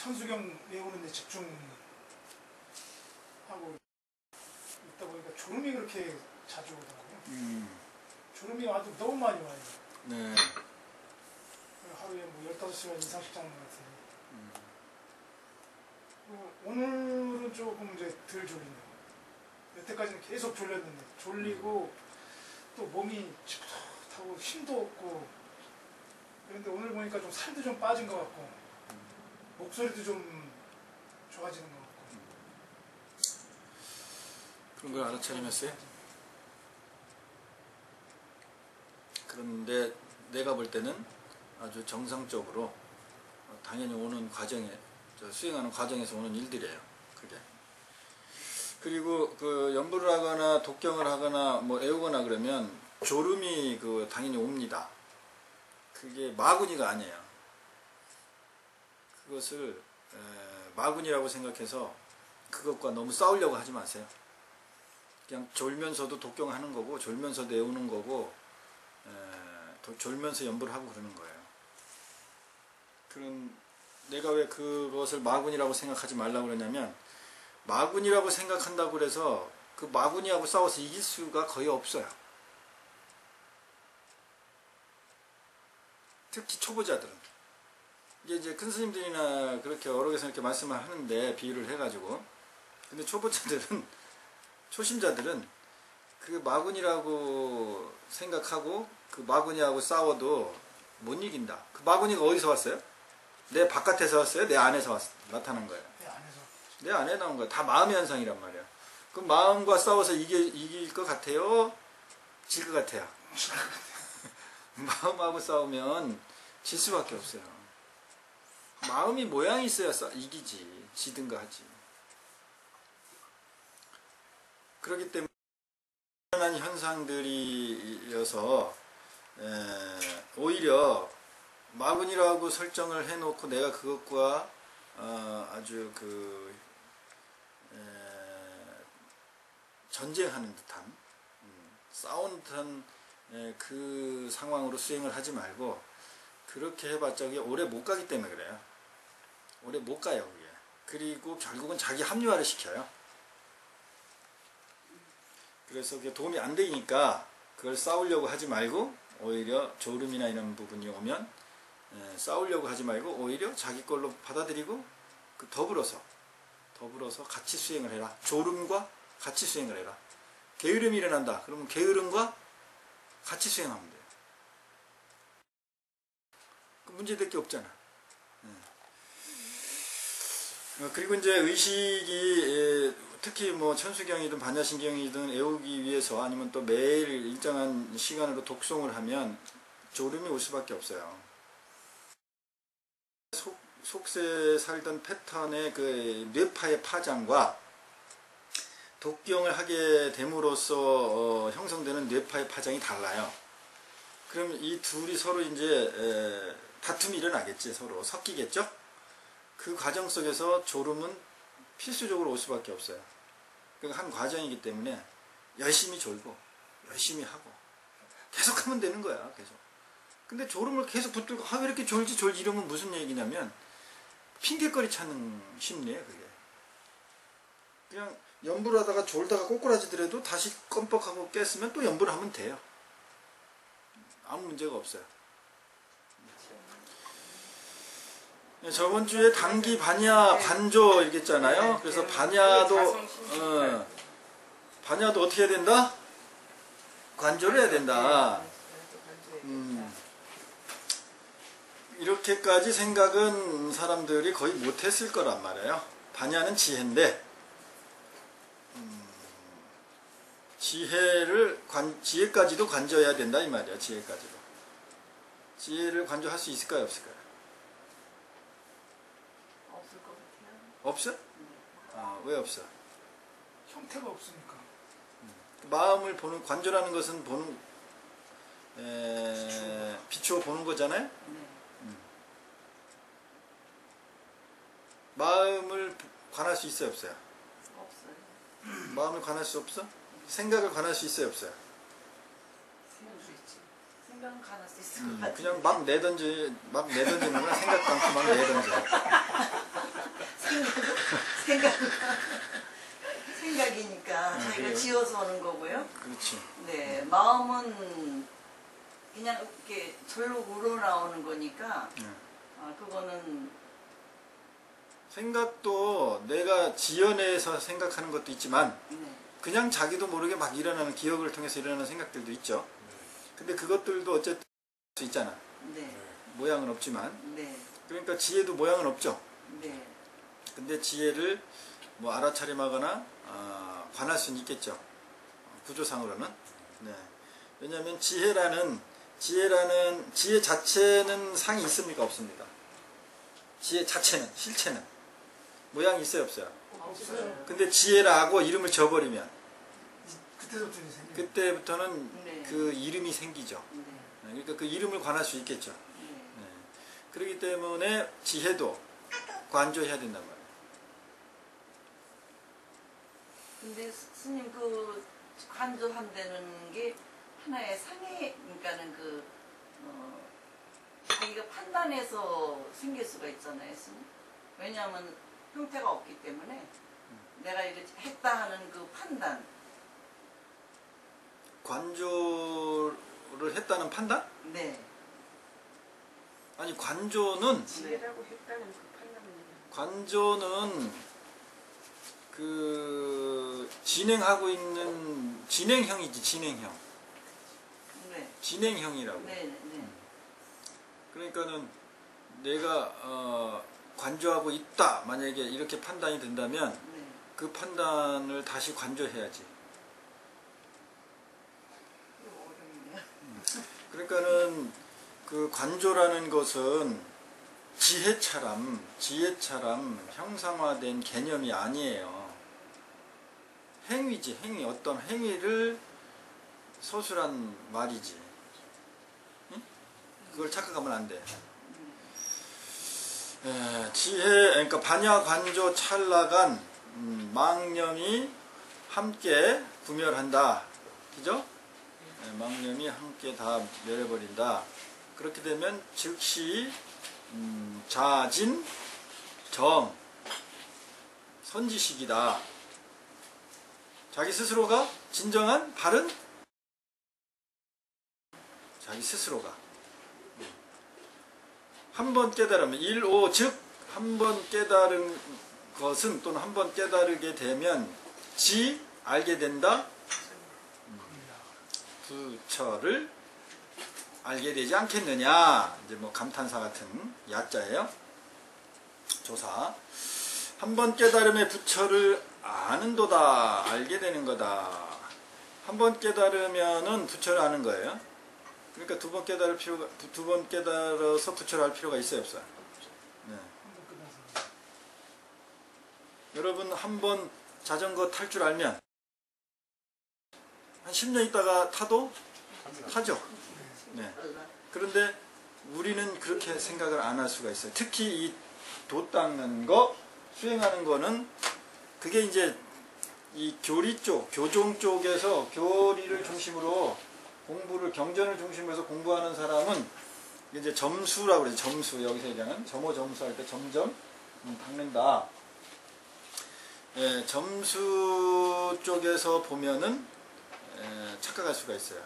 천수경 외우는 데 집중하고 있다 보니까 졸음이 그렇게 자주 오더라고요. 졸음이 아주 너무 많이 와요. 네. 하루에 뭐 15시간 이상씩 자는 것 같은데. 오늘은 조금 이제 덜 졸리네요. 여태까지는 계속 졸렸는데 졸리고 또 몸이 찌뿌듯하고 힘도 없고 그런데 오늘 보니까 좀 살도 좀 빠진 것 같고 목소리도 좀 좋아지는 것 같고 그런 걸 알아차리면서요? 그런데 내가 볼 때는 아주 정상적으로 당연히 오는 과정에 수행하는 과정에서 오는 일들이에요. 그게. 그리고 그 연불을 하거나 독경을 하거나 뭐 애우거나 그러면 졸음이 당연히 옵니다. 그게 마구니가 아니에요. 그것을 마구니라고 생각해서 그것과 너무 싸우려고 하지 마세요. 그냥 졸면서도 독경하는 거고 졸면서도 애우는 거고 졸면서 연불을 하고 그러는 거예요. 그런 내가 왜 그것을 마군이라고 생각하지 말라고 그러냐면 마군이라고 생각한다고 그래서 그 마군이하고 싸워서 이길 수가 거의 없어요. 특히 초보자들은. 이제 큰 스님들이나 그렇게 어록에서 이렇게 말씀을 하는데 비유를 해가지고 근데 초보자들은 초심자들은 그 마군이라고 생각하고 그 마군이하고 싸워도 못 이긴다. 그 마군이가 어디서 왔어요? 내 바깥에서 왔어요? 내 안에서 나타난 거예요? 내 안에서. 내 안에 나온 거야. 다 마음의 현상이란 말이야. 그 마음과 싸워서 이길 것 같아요? 질 것 같아요? 마음하고 싸우면 질 수밖에 없어요. 마음이 모양이 있어야 이기지. 지든가 하지. 그렇기 때문에 이런 현상들이어서 오히려 마군이라고 설정을 해놓고 내가 그것과 아주 전쟁하는 듯한 싸우는 듯한 그 상황으로 수행을 하지 말고 그렇게 해봤자 오래 못 가기 때문에 그래요. 오래 못 가요. 그게. 그리고 결국은 자기 합리화를 시켜요. 그래서 그게 도움이 안 되니까 그걸 싸우려고 하지 말고 오히려 졸음이나 이런 부분이 오면 싸우려고 하지 말고 오히려 자기 걸로 받아들이고 더불어서 같이 수행을 해라. 졸음과 같이 수행을 해라. 게으름이 일어난다. 그러면 게으름과 같이 수행하면 돼요. 문제될 게 없잖아. 그리고 이제 의식이 특히 뭐 천수경이든 반야신경이든 애우기 위해서 아니면 또 매일 일정한 시간으로 독송을 하면 졸음이 올 수밖에 없어요. 속세에 살던 패턴의 그 뇌파의 파장과 독경을 하게 됨으로써 형성되는 뇌파의 파장이 달라요. 그럼 이 둘이 서로 이제 다툼이 일어나겠지. 서로 섞이겠죠. 그 과정 속에서 졸음은 필수적으로 올 수밖에 없어요. 그러니까 한 과정이기 때문에 열심히 졸고 열심히 하고 계속 하면 되는 거야. 계속. 근데 졸음을 계속 붙들고 왜 이렇게 졸지 이러면 무슨 얘기냐면 핑계거리 찾는 심리예요. 그게. 그냥 연불을 하다가 졸다가 꼬꾸라지더라도 다시 껌뻑하고 깼으면 또 연불을 하면 돼요. 아무 문제가 없어요. 저번 주에 단기 반야 반조 이렇게 했잖아요. 그래서 반야도 어떻게 해야 된다? 관조를 해야 된다. 이렇게까지 생각은 사람들이 거의 못했을 거란 말이에요. 반야는 지혜인데 지혜까지도 관조해야 된다 이 말이야. 지혜까지도. 지혜를 관조할 수 있을까요? 없을까요? 없을 것 같아요. 없어? 왜 없어? 형태가 없으니까. 마음을 보는 관조라는 것은 비추어 보는 거잖아요. 마음을 관할 수 있어요, 없어요? 없어요. 마음을 관할 수 없어? 생각을 관할 수 있어요, 없어요? 생각할 수 있지. 생각은 가할 수 있을 것 같아. 그냥 막 내던지는 거야. 생각도 않고 막 내던져. 그냥 이렇게 절로 우러나오는 거니까 네. 그거는 생각도 내가 지어내서 생각하는 것도 있지만 네. 그냥 자기도 모르게 막 일어나는 기억을 통해서 일어나는 생각들도 있죠. 근데 그것들도 어쨌든 수 있잖아. 네. 모양은 없지만. 네. 그러니까 지혜도 모양은 없죠. 네. 근데 지혜를 뭐 알아차림하거나 관할 수는 있겠죠. 구조상으로는. 네. 왜냐하면 지혜 자체는 상이 있습니까? 없습니까? 지혜 자체는, 실체는 모양이 있어요, 없어요? 없어요. 근데 지혜라고 이름을 줘버리면 그때부터 이제 생겨요. 그때부터는 네. 그 이름이 생기죠. 네. 그러니까 그 이름을 관할 수 있겠죠. 네. 네. 그렇기 때문에 지혜도 관조해야 된단 말이에요. 근데 스님 그 관조한다는 게 하나의 상해, 그러니까는 자기가 판단해서 생길 수가 있잖아요, 스님. 왜냐하면 형태가 없기 때문에 내가 이거 했다 하는 그 판단. 관조를 했다는 판단? 네. 아니 관조는 지혜라고 했다는 그 판단은 관조는 그 진행하고 있는 진행형이지 진행형. 네. 진행형이라고. 네. 네. 그러니까는 내가 관조하고 있다 만약에 이렇게 판단이 된다면 네. 그 판단을 다시 관조해야지. 어렵네요. 그러니까는 그 관조라는 것은 지혜처럼 형상화된 개념이 아니에요. 행위지, 행위. 어떤 행위를 서술한 말이지. 응? 그걸 착각하면 안 돼. 지혜, 그러니까 반야 관조 찰나간 망념이 함께 구멸한다. 그죠? 망념이 함께 다 멸해버린다. 그렇게 되면 즉시 자진 정 선지식이다. 자기 스스로가 진정한 바른 자기 스스로가 한 번 깨달으면 일오 즉 한 번 깨달은 것은 또는 한 번 깨달게 되면 지 알게 된다. 부처를 알게 되지 않겠느냐. 이제 뭐 감탄사 같은 야자예요. 조사. 한 번 깨달음에 부처를 아는도다. 알게 되는 거다. 한 번 깨달으면은 부처를 아는 거예요. 그러니까 두 번 깨달아서 부처를 알 필요가 있어요, 없어요? 네. 한번 끝나서. 여러분 한 번 자전거 탈 줄 알면 한 10년 있다가 타도 타죠. 네. 그런데 우리는 그렇게 생각을 안 할 수가 있어요. 특히 이 도 닦는 거, 수행하는 거는 그게 이제 이 교리 쪽, 교종 쪽에서 교리를 중심으로 공부를 경전을 중심으로 해서 공부하는 사람은 이제 점수라고 그래요. 점수. 여기서 얘기하는 점호 점수 할 때 점점 닦는다. 점수 쪽에서 보면은 착각할 수가 있어요.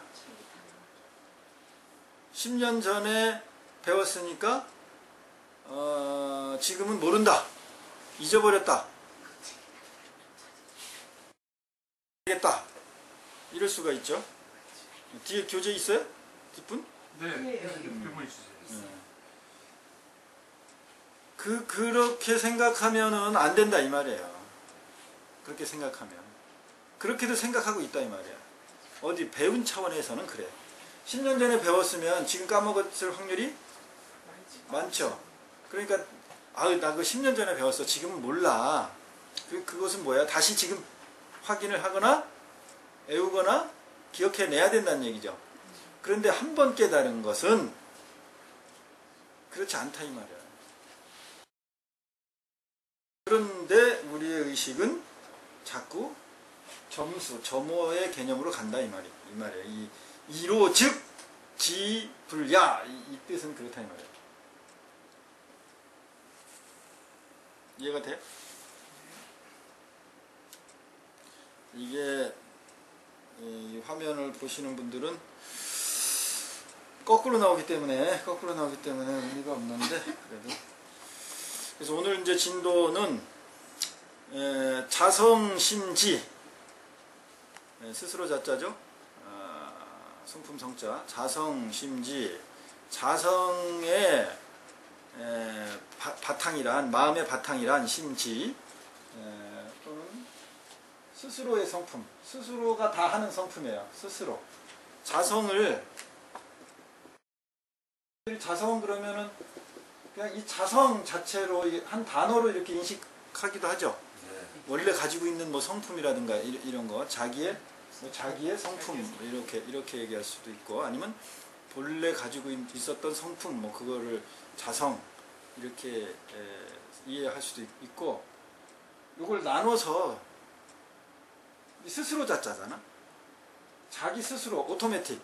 10년 전에 배웠으니까 지금은 모른다. 잊어버렸다. 모르겠다. 이럴 수가 있죠. 뒤에 교재 있어요? 뒷분? 네. 네. 그렇게 생각하면은 안 된다 이 말이에요. 그렇게 생각하면. 그렇게도 생각하고 있다 이 말이야. 어디 배운 차원에서는 그래. 10년 전에 배웠으면 지금 까먹었을 확률이 많죠. 그러니까 나 그거 10년 전에 배웠어. 지금은 몰라. 그것은 뭐야? 다시 지금 확인을 하거나 외우거나 기억해내야 된다는 얘기죠. 그런데 한 번 깨달은 것은 그렇지 않다 이 말이야. 그런데 우리의 의식은 자꾸 점수, 점호의 개념으로 간다 이 말이에요. 이 이로 즉 지불야 이 뜻은 그렇다 이 말이에요. 이해가 돼요? 이게 이 화면을 보시는 분들은 거꾸로 나오기 때문에 의미가 없는데 그래도. 그래서 오늘 이제 진도는 자성심지, 스스로 자자죠. 성품 성자, 자성심지, 자성의 바탕이란, 마음의 바탕이란 심지, 또는 스스로의 성품, 스스로가 다 하는 성품이에요. 스스로. 자성은 그러면은 그냥 이 자성 자체로 한 단어로 이렇게 인식하기도 하죠. 원래 가지고 있는 뭐 성품이라든가 이런 거, 자기의 성품 이렇게 얘기할 수도 있고, 아니면 본래 가지고 있었던 성품, 뭐 그거를 자성 이렇게 이해할 수도 있고, 이걸 나눠서 스스로 자자잖아. 자기 스스로 오토매틱,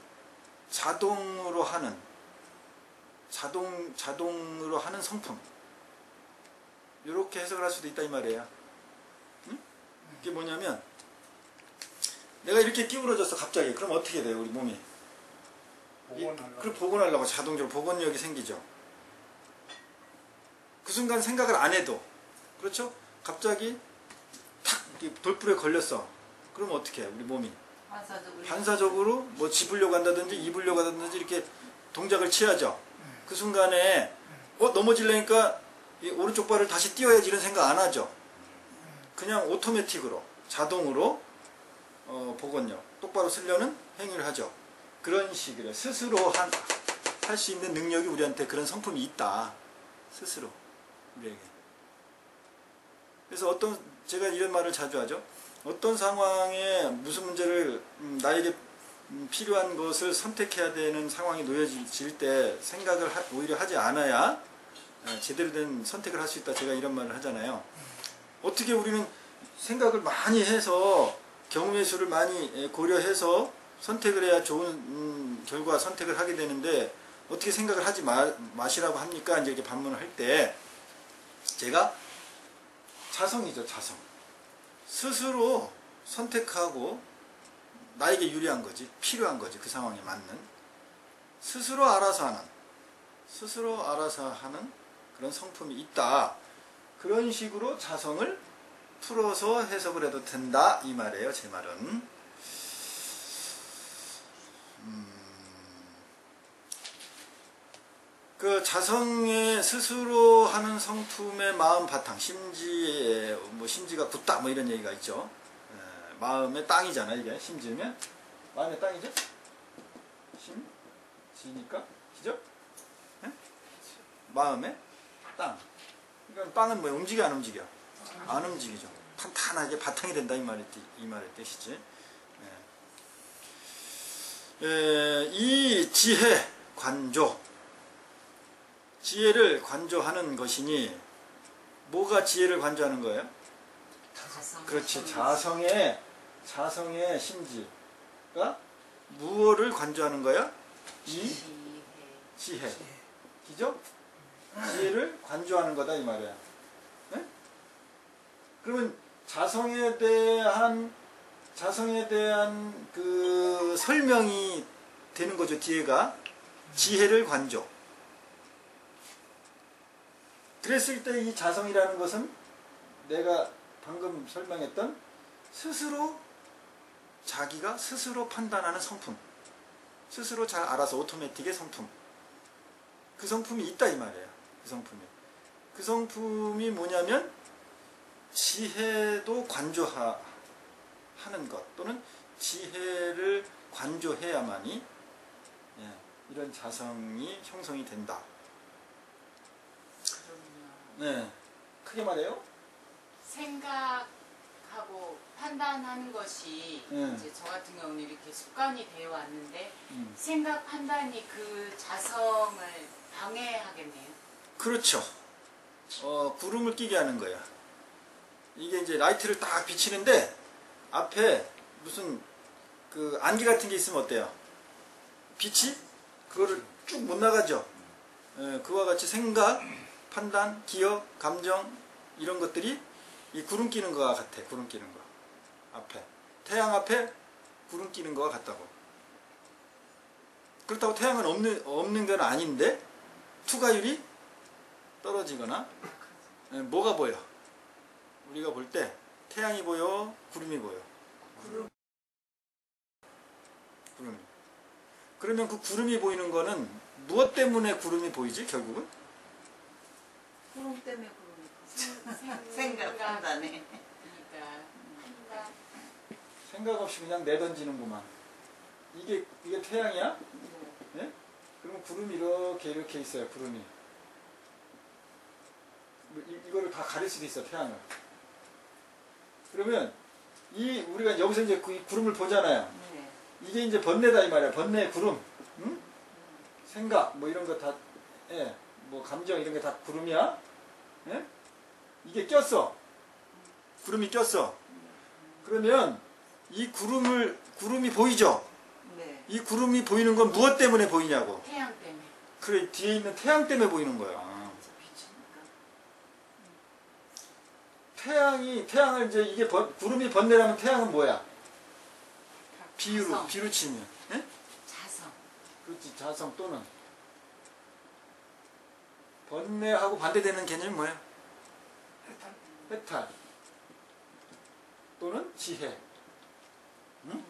자동으로 하는 성품, 이렇게 해석을 할 수도 있다 이 말이에요. 응? 이게 뭐냐면, 내가 이렇게 기울어졌어 갑자기. 그럼 어떻게 돼요 우리 몸이? 그럼 복원하려고 자동적으로 복원력이 생기죠. 그 순간 생각을 안 해도, 그렇죠? 갑자기 탁 돌불에 걸렸어. 그럼 어떻게 해 우리 몸이? 반사적으로 뭐 집으려고 한다든지 입으려고 한다든지 이렇게 동작을 취하죠. 그 순간에 넘어지려니까 이 오른쪽 발을 다시 띄워야지 이런 생각 안 하죠. 그냥 오토매틱으로 자동으로 복원력 똑바로 쓰려는 행위를 하죠. 그런 식으로 스스로 할 수 있는 능력이 우리한테, 그런 성품이 있다. 스스로 우리에게. 그래서 제가 이런 말을 자주 하죠. 어떤 상황에 무슨 문제를 나에게 필요한 것을 선택해야 되는 상황이 놓여질 때 생각을 오히려 하지 않아야 제대로 된 선택을 할 수 있다. 제가 이런 말을 하잖아요. 어떻게 우리는 생각을 많이 해서 경우의 수를 많이 고려해서 선택을 해야 좋은 결과 선택을 하게 되는데, 어떻게 생각을 하지 마시라고 합니까? 이제 이렇게 반문을 할 때 제가 자성이죠. 자성. 스스로 선택하고 나에게 유리한 거지, 필요한 거지, 그 상황에 맞는, 스스로 알아서 하는 그런 성품이 있다. 그런 식으로 자성을 풀어서 해석을 해도 된다 이 말이에요. 제 말은. 그 자성의 스스로 하는 성품의 마음 바탕, 심지가 굳다 뭐 이런 얘기가 있죠. 마음의 땅이잖아 이게. 심지면 마음의 땅이죠. 심지니까 그죠? 마음의 땅. 그러니까 땅은 뭐 움직여 안 움직여? 안 움직이죠. 탄탄하게 바탕이 된다 이 말의 뜻이지. 이 지혜 관조, 지혜를 관조하는 것이니, 뭐가 지혜를 관조하는 거예요? 그렇지. 자성의 심지가 무엇을 관조하는 거야? 이 지혜. 그죠? 지혜를 관조하는 거다 이 말이야. 네? 그러면 자성에 대한 그 설명이 되는 거죠. 뒤에가 지혜를 관조. 그랬을 때 이 자성이라는 것은 내가 방금 설명했던 자기가 스스로 판단하는 성품, 스스로 잘 알아서 오토매틱의 성품, 그 성품이 있다 이 말이에요. 그 성품이 뭐냐면 지혜도 관조하는 것, 또는 지혜를 관조해야만이 이런 자성이 형성이 된다. 네, 크게 말해요. 생각하고 판단하는 것이 이제 저 같은 경우는 이렇게 습관이 되어 왔는데 생각 판단이 그 자성을 방해하겠네요. 그렇죠. 구름을 끼게 하는 거야. 이게 이제 라이트를 딱 비치는데 앞에 무슨 그 안개 같은 게 있으면 어때요? 빛이 그거를 쭉 못 나가죠. 그와 같이 생각, 판단, 기억, 감정 이런 것들이 이 구름 끼는 거와 같아. 구름 끼는 거 앞에 태양 앞에 구름 끼는 거와 같다고. 그렇다고 태양은 없는 건 아닌데 투과율이 떨어지거나 뭐가 보여? 우리가 볼 때 태양이 보여? 구름이 보여? 구름이. 그러면 그 구름이 보이는 거는 무엇 때문에 구름이 보이지 결국은? 구름 때문에 구름이 생각 판단해. 그러니까 생각 없이 그냥 내던지는구만. 이게 태양이야? 네. 예? 그러면 구름이 이렇게 있어요. 구름이. 이거를 다 가릴 수도 있어. 태양을. 그러면 우리가 여기서 이제 이 구름을 보잖아요. 네. 이게 이제 번뇌다 이 말이야. 번뇌 구름. 응? 생각 뭐 이런 거 다 예. 뭐 감정 이런 게 다 구름이야. 예? 이게 꼈어. 구름이 꼈어. 그러면 이 구름이 보이죠? 네. 이 구름이 보이는 건 무엇 때문에 보이냐고. 태양 때문에. 그래, 뒤에 있는 태양 때문에 보이는 거야. 태양을 이제 이게 구름이 번뇌라면 태양은 뭐야? 자성. 비로 치면. 예? 자성. 그렇지, 자성 또는. 번뇌하고 반대되는 개념이 뭐야? 해탈. 또는 지혜. 응?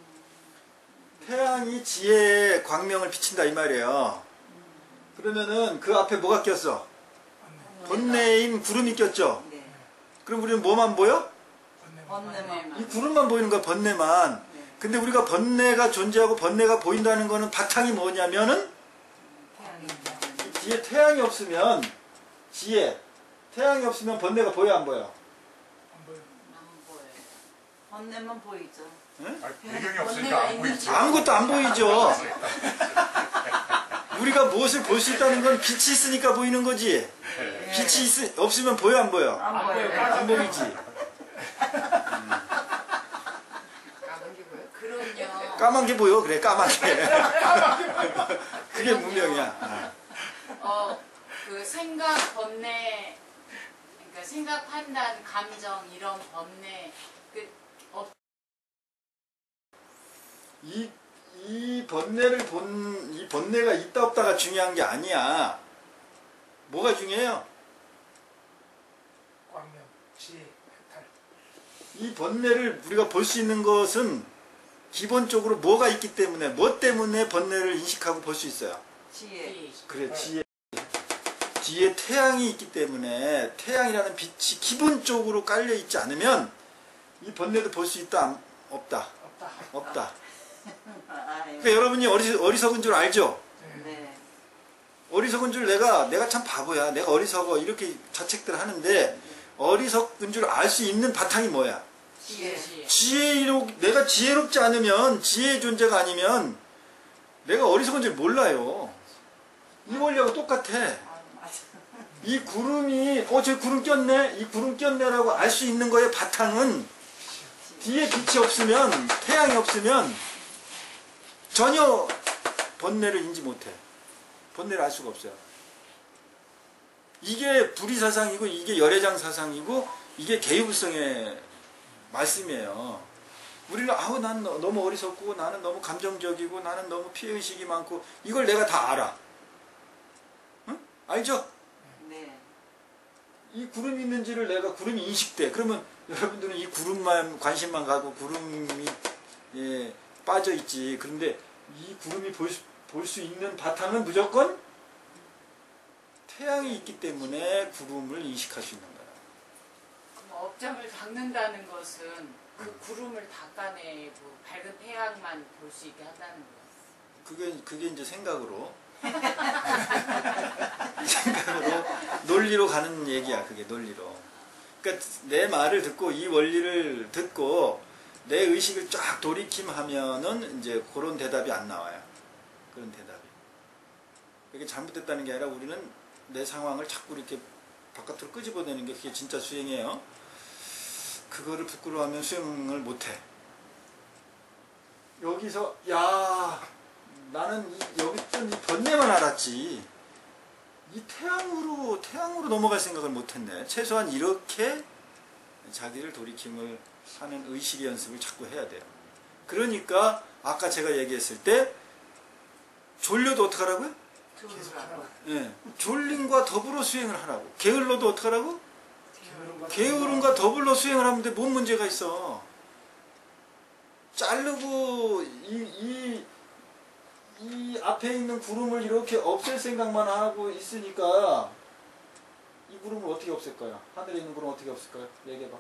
태양이 지혜의 광명을 비친다 이 말이에요. 그러면은 그 앞에 뭐가 꼈어? 번뇌인 구름이 꼈죠? 네. 그럼 우리는 뭐만 보여? 번뇌만. 이 구름만 보이는 거야, 번뇌만. 네. 근데 우리가 번뇌가 존재하고 번뇌가 보인다는 거는 바탕이 뭐냐면은 태양이 이 뒤에 태양이 없으면 지혜, 태양이 없으면 번뇌가 보여 안 보여? 안 보여. 안 보여요. 번뇌만 보이죠. 응? 아니, 배경이 없으니까 안 보이지. 아무것도 안 보이죠. 우리가 무엇을 볼 수 있다는 건 빛이 있으니까 보이는 거지. 빛이 없으면 보여 안 보여? 안 보여요. 안 보이지. 그럼요. 까만 게 보여. 그래, 까만 게. 그게 문명이야. 그 생각, 번뇌, 그러니까 생각, 판단, 감정 이런 번뇌 이 번뇌가 있다 없다가 중요한 게 아니야. 뭐가 중요해요? 광명, 지혜, 해탈. 이 번뇌를 우리가 볼 수 있는 것은 기본적으로 뭐가 있기 때문에, 뭐 때문에 번뇌를 인식하고 볼 수 있어요? 지혜. 그래, 지혜. 뒤에 태양이 있기 때문에 태양이라는 빛이 기본적으로 깔려 있지 않으면 이 번뇌도 볼 수 있다? 없다? 없다. 없다. 아유. 그러니까 여러분이 어리석은 줄 알죠? 네. 어리석은 줄 내가 참 바보야. 내가 어리석어. 이렇게 자책들 하는데 어리석은 줄 알 수 있는 바탕이 뭐야? 지혜. 내가 지혜롭지 않으면, 지혜의 존재가 아니면 내가 어리석은 줄 몰라요. 이 원리하고 똑같아. 맞아. 이 구름이 저 구름 꼈네, 이 구름 꼈네라고 알 수 있는 거의 바탕은 뒤에 빛이 없으면, 태양이 없으면 전혀 번뇌를 인지 못해. 번뇌를 알 수가 없어요. 이게 불의사상이고 이게 열애장사상이고 이게 개유불성의 말씀이에요. 우리는 난 너무 어리석고 나는 너무 감정적이고 나는 너무 피해의식이 많고 이걸 내가 다 알아. 응? 알죠? 네. 이 구름이 있는지를 내가 구름이 인식돼. 그러면 여러분들은 이 구름만 관심만 가고 구름이 빠져 있지. 그런데 이 구름이 볼 수 있는 바탕은 무조건 태양이 있기 때문에 구름을 인식할 수 있는 거야. 그럼 업장을 닦는다는 것은 그 구름을 닦아내고 밝은 태양만 볼 수 있게 한다는 거예요. 그게 이제 생각으로 논리로 가는 얘기야. 그게 논리로. 그러니까 내 말을 듣고 이 원리를 듣고 내 의식을 쫙 돌이킴하면은 이제 그런 대답이 안 나와요. 그런 대답이. 그게 잘못됐다는 게 아니라 우리는 내 상황을 자꾸 이렇게 바깥으로 끄집어내는 게 그게 진짜 수행이에요. 그거를 부끄러워하면 수행을 못해. 여기서 나는 여기 있던 이 번뇌만 알았지. 이 태양으로 넘어갈 생각을 못했네. 최소한 이렇게 자기를 돌이킴을 하는 의식의 연습을 자꾸 해야 돼요. 그러니까 아까 제가 얘기했을 때 졸려도 어떡하라고요? 계속 하라고. 예. 졸림과 더불어 수행을 하라고. 게을러도 어떡하라고? 게으름과 게으름과 더불어 수행을 하면 돼. 뭔 문제가 있어? 자르고 이 앞에 있는 구름을 이렇게 없앨 생각만 하고 있으니까 이 구름을 어떻게 없앨 거야? 하늘에 있는 구름 어떻게 없앨 거야? 얘기해봐.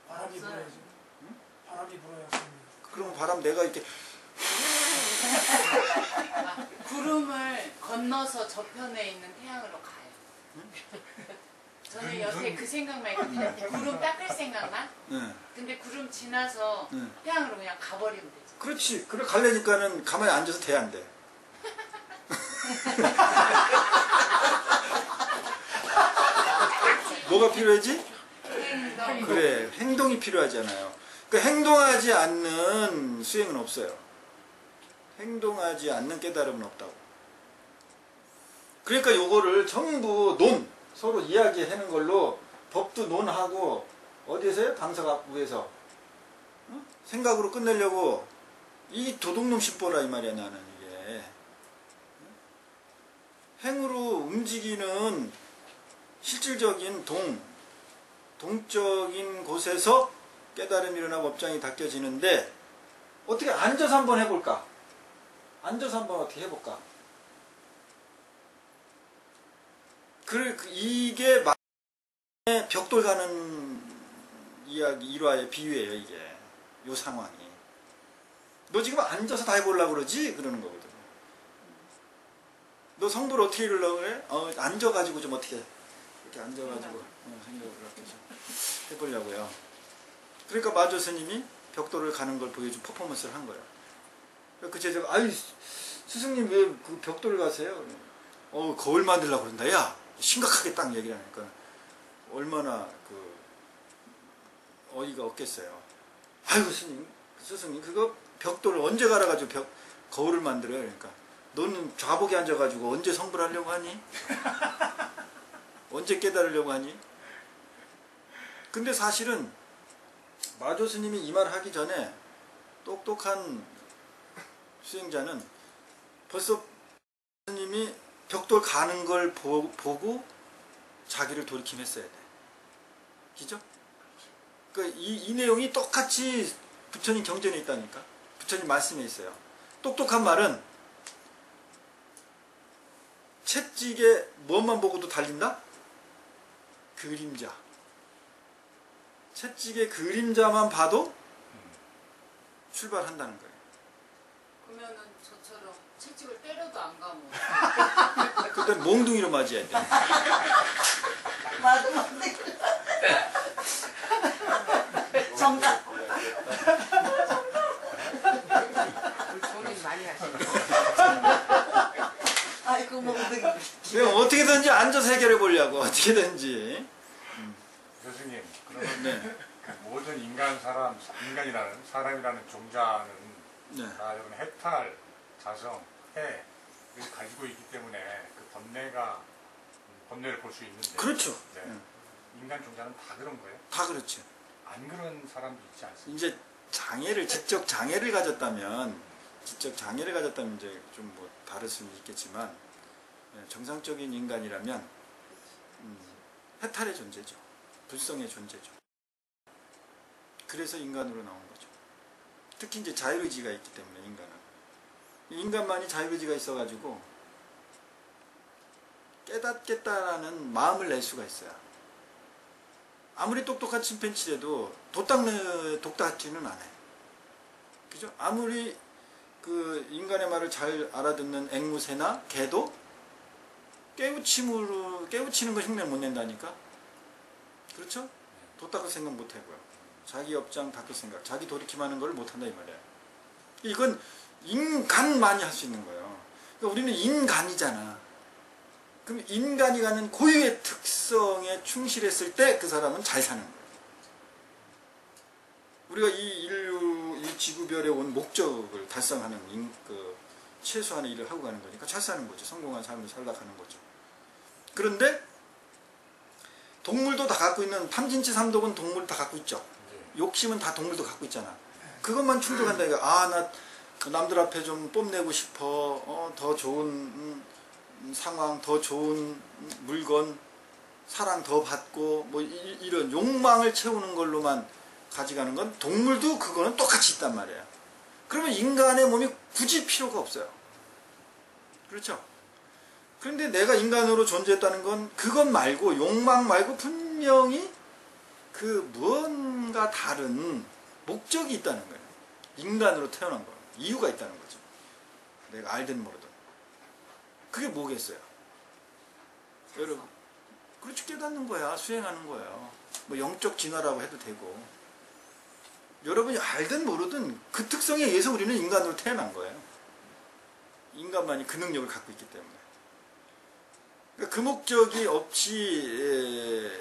바람이 불어야지. 응? 바람이 불어야. 그럼 바람 내가 이렇게 구름을 건너서 저편에 있는 태양으로 가요. 저는 여태 그 생각만 했거든요. 구름 닦을 생각만? 네. 근데 구름 지나서 네. 태양으로 그냥 가버리면 되죠. 그렇지. 그래 가려니까는 가만히 앉아서 돼 안 돼. 뭐가 필요하지? 행동. 그래, 행동이 필요하잖아요. 그 행동하지 않는 수행은 없어요. 행동하지 않는 깨달음은 없다고. 그러니까 요거를 전부 서로 이야기하는 걸로 법도 논하고 어디에서요? 당서각부에서 생각으로 끝내려고 이 도둑놈 씹보라 이 말이야 나는 이게. 행으로 움직이는 실질적인 동적인 곳에서 깨달음이 일어나고 업장이 닦여지는데 어떻게 앉아서 한번 해볼까? 앉아서 한번 어떻게 해볼까? 이게 벽돌 가는 이야기 일화의 비유예요 이게. 요 상황이. 너 지금 앉아서 다 해보려고 그러지? 그러는 거거든. 너 성불 어떻게 이루려고 그래? 앉아가지고 좀 어떻게 이렇게 앉아가지고 생각을 이렇게 좀 해보려고요. 그러니까 마조 스님이 벽돌을 가는 걸 보여준 퍼포먼스를 한 거예요. 그 제자가 아이 스승님 왜 그 벽돌을 가세요? 거울 만들려고 그런다. 야 심각하게 딱 얘기를 하니까 얼마나 그 어이가 없겠어요. 아이고 스승님 그거 벽돌을 언제 갈아가지고 거울을 만들어요? 그러니까 너는 좌복에 앉아가지고 언제 성불하려고 하니? 언제 깨달으려고 하니? 근데 사실은 마조 스님이 이 말 하기 전에 똑똑한 수행자는 벌써 스님이 벽돌 가는 걸 보고 자기를 돌이킴했어야 돼. 그죠? 그러니까 이 내용이 똑같이 부처님 경전에 있다니까. 부처님 말씀에 있어요. 똑똑한 말은 채찍에 무엇만 보고도 달린다? 그림자. 채찍의 그림자만 봐도 출발한다는 거예요. 그러면은 저처럼 채찍을 때려도 안 가면 그때 몽둥이로 맞아야 돼. 맞아. 정답. 고민 많이 하시네. 아이고 몽둥이. 그냥 어떻게든지 앉아서 해결해 보려고 어떻게든지. 교수님, 그러면 네. 그 모든 인간이라는 사람이라는 종자는 네. 다 이런 해탈, 자성, 해를 가지고 있기 때문에 그 번뇌를 볼 수 있는데. 그렇죠. 네. 네. 인간 종자는 다 그런 거예요? 다 그렇죠. 안 그런 사람도 있지 않습니까? 이제 지적 장애를 가졌다면 이제 좀 뭐 다를 수는 있겠지만 정상적인 인간이라면 해탈의 존재죠. 불성의 존재죠. 그래서 인간으로 나온 거죠. 특히 이제 자유의지가 있기 때문에 인간만이 자유의지가 있어가지고 깨닫겠다라는 마음을 낼 수가 있어요. 아무리 똑똑한 침팬지라도 독닥지는 않아요. 그죠? 아무리 그 인간의 말을 잘 알아듣는 앵무새나 개도 깨우치는 거 흉내 못 낸다니까? 그렇죠? 도닦을 생각 못 하고요. 자기 업장 닦을 생각, 자기 돌이킴하는 걸 못 한다 이 말이에요. 이건 인간만이 할 수 있는 거예요. 그러니까 우리는 인간이잖아. 그럼 인간이 가는 고유의 특성에 충실했을 때 그 사람은 잘 사는 거예요. 우리가 이 지구별에 온 목적을 달성하는 최소한의 일을 하고 가는 거니까 잘 사는 거죠. 성공한 삶을 살다 가는 거죠. 그런데 동물도 다 갖고 있는 탐진치 삼독은 동물 다 갖고 있죠. 욕심은 다 동물도 갖고 있잖아. 그것만 충족한다니까 나 남들 앞에 좀 뽐내고 싶어. 더 좋은 상황, 더 좋은 물건, 사랑 더 받고 뭐 이런 욕망을 채우는 걸로만 가져가는 건 동물도 그거는 똑같이 있단 말이에요. 그러면 인간의 몸이 굳이 필요가 없어요. 그렇죠? 그런데 내가 인간으로 존재했다는 건 그것 말고 욕망 말고 분명히 그 무언가 다른 목적이 있다는 거예요. 인간으로 태어난 거예요. 이유가 있다는 거죠. 내가 알든 모르든. 그게 뭐겠어요? 여러분, 그렇지, 깨닫는 거야. 수행하는 거예요. 뭐 영적 진화라고 해도 되고. 여러분이 알든 모르든 그 특성에 의해서 우리는 인간으로 태어난 거예요. 인간만이 그 능력을 갖고 있기 때문에. 그러니까 그 목적이 없이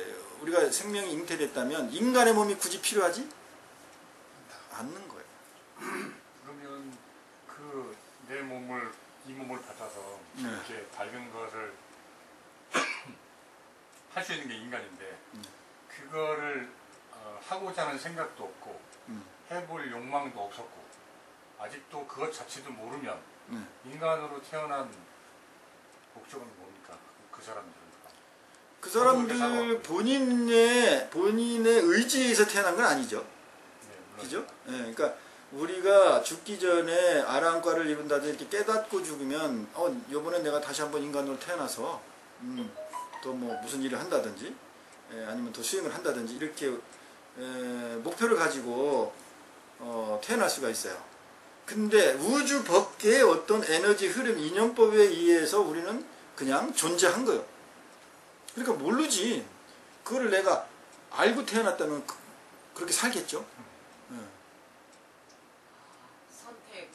우리가 생명이 잉태됐다면 인간의 몸이 굳이 필요하지 않는 거예요. 그러면 그 내 몸을 이 몸을 받아서 이렇게 밝은 것을 할 수 있는 게 인간인데 그거를 하고자 하는 생각도 없고 해볼 욕망도 없었고 아직도 그것 자체도 모르면 인간으로 태어난 목적은 뭡니까? 그 사람들은. 그 사람들 본인의 의지에 의해서 태어난 건 아니죠. 네, 그죠? 예, 그러니까 우리가 죽기 전에 아랑과를 입은다든지 이렇게 깨닫고 죽으면 요번에 내가 다시 한번 인간으로 태어나서 또 뭐 무슨 일을 한다든지 아니면 더 수행을 한다든지 이렇게 목표를 가지고 태어날 수가 있어요. 근데 우주 밖의 어떤 에너지 흐름, 인연법에 의해서 우리는 그냥 존재한 거예요. 그러니까 모르지. 그거를 내가 알고 태어났다면 그렇게 살겠죠.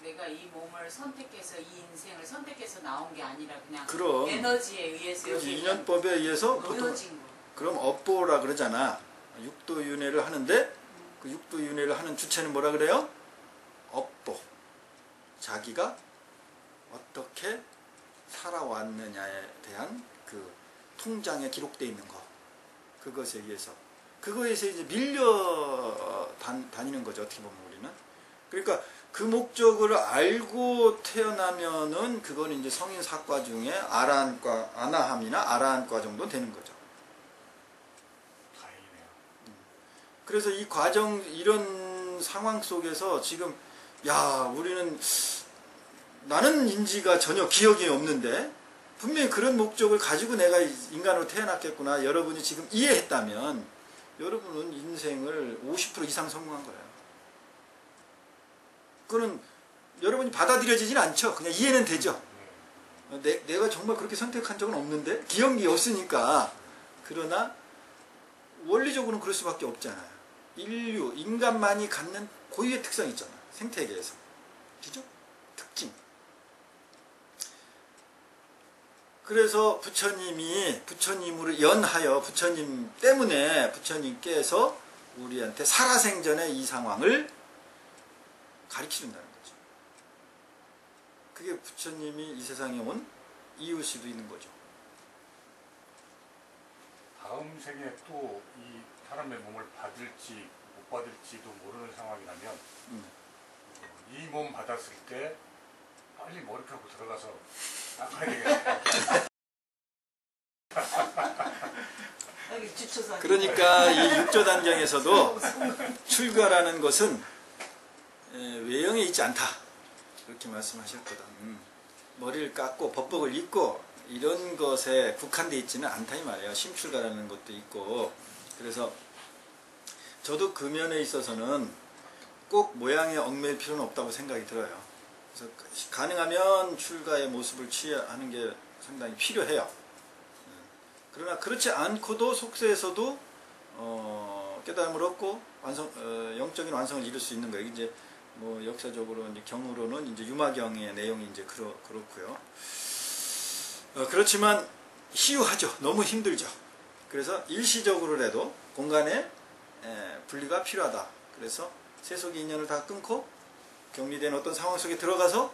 내가 이 몸을 선택해서 이 인생을 선택해서 나온 게 아니라 그냥 그럼 에너지에 의해서 여기 인연법에 의해서 놓여진 거. 그럼 업보라 그러잖아. 육도윤회를 하는데 그 육도윤회를 하는 주체는 뭐라 그래요? 업보. 자기가 어떻게 살아왔느냐에 대한 그 통장에 기록되어 있는 거. 그것에 의해서. 그거에서 이제 밀려 다니는 거죠. 어떻게 보면 우리는. 그러니까 그 목적을 알고 태어나면은 그건 이제 성인 사과 중에 아라한과, 아나함이나 아라한과 정도 되는 거죠. 다행이네요. 그래서 이 과정, 이런 상황 속에서 지금, 야, 우리는, 나는 인지가 전혀 기억이 없는데, 분명히 그런 목적을 가지고 내가 인간으로 태어났겠구나. 여러분이 지금 이해했다면, 여러분은 인생을 50% 이상 성공한 거예요. 그거는 여러분이 받아들여지진 않죠. 그냥 이해는 되죠. 내가 정말 그렇게 선택한 적은 없는데 기억이 없으니까. 그러나 원리적으로는 그럴 수밖에 없잖아요. 인간만이 갖는 고유의 특성이 있잖아요. 생태계에서. 그죠? 특징. 그래서 부처님으로 연하여 부처님 때문에 부처님께서 우리한테 살아생전의 이 상황을 가르쳐준다는 거죠. 그게 부처님이 이 세상에 온 이유일 수도 있는 거죠. 다음 생에 또 이 사람의 몸을 받을지 못 받을지도 모르는 상황이라면 이 몸 받았을 때 빨리 머리카락 들어가서 닦아야 되겠어요. 여기 주초사. 그러니까 이 육조단경에서도 출가라는 것은 외형에 있지 않다. 그렇게 말씀하셨거든. 머리를 깎고 법복을 입고 이런 것에 국한되어 있지는 않다 이 말이에요. 심출가라는 것도 있고. 그래서 저도 그 면에 있어서는 꼭 모양에 얽매일 필요는 없다고 생각이 들어요. 그래서 가능하면 출가의 모습을 취하는 게 상당히 필요해요. 그러나 그렇지 않고도 속세에서도 깨달음을 얻고 영적인 완성을 이룰 수 있는 거예요. 이제 뭐 역사적으로 이제 경으로는 이제 유마경의 내용이 이제 그렇고요. 그렇지만 희유하죠. 너무 힘들죠. 그래서 일시적으로라도 공간에 분리가 필요하다. 그래서 세속의 인연을 다 끊고 격리된 어떤 상황 속에 들어가서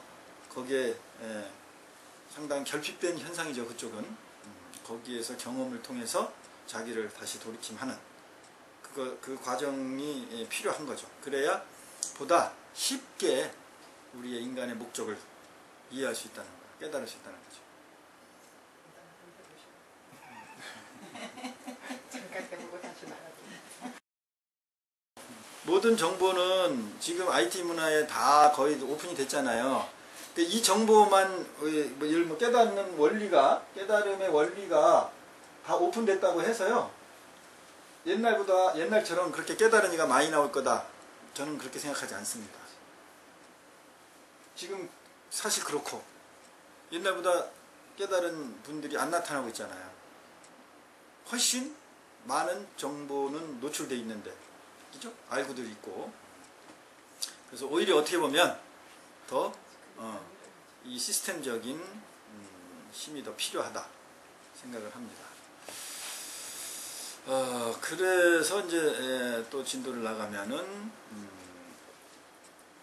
거기에 상당히 결핍된 현상이죠. 그쪽은 거기에서 경험을 통해서 자기를 다시 돌이킴하는 그 과정이 필요한 거죠. 그래야 보다 쉽게 우리의 인간의 목적을 이해할 수 있다는 거, 깨달을 수 있다는 거죠. 잠깐 해보고 다시 말하고. 모든 정보는 지금 IT 문화에 다 거의 오픈이 됐잖아요. 이 정보만 뭐 깨닫는 원리가, 깨달음의 원리가 다 오픈됐다고 해서요. 옛날처럼 그렇게 깨달은 이가 많이 나올 거다. 저는 그렇게 생각하지 않습니다. 지금 사실 그렇고 옛날보다 깨달은 분들이 안 나타나고 있잖아요. 훨씬 많은 정보는 노출되어 있는데, 그죠? 알고들 있고. 그래서 오히려 어떻게 보면 더 이 시스템적인 힘이 더 필요하다 생각을 합니다. 그래서 이제 또 진도를 나가면은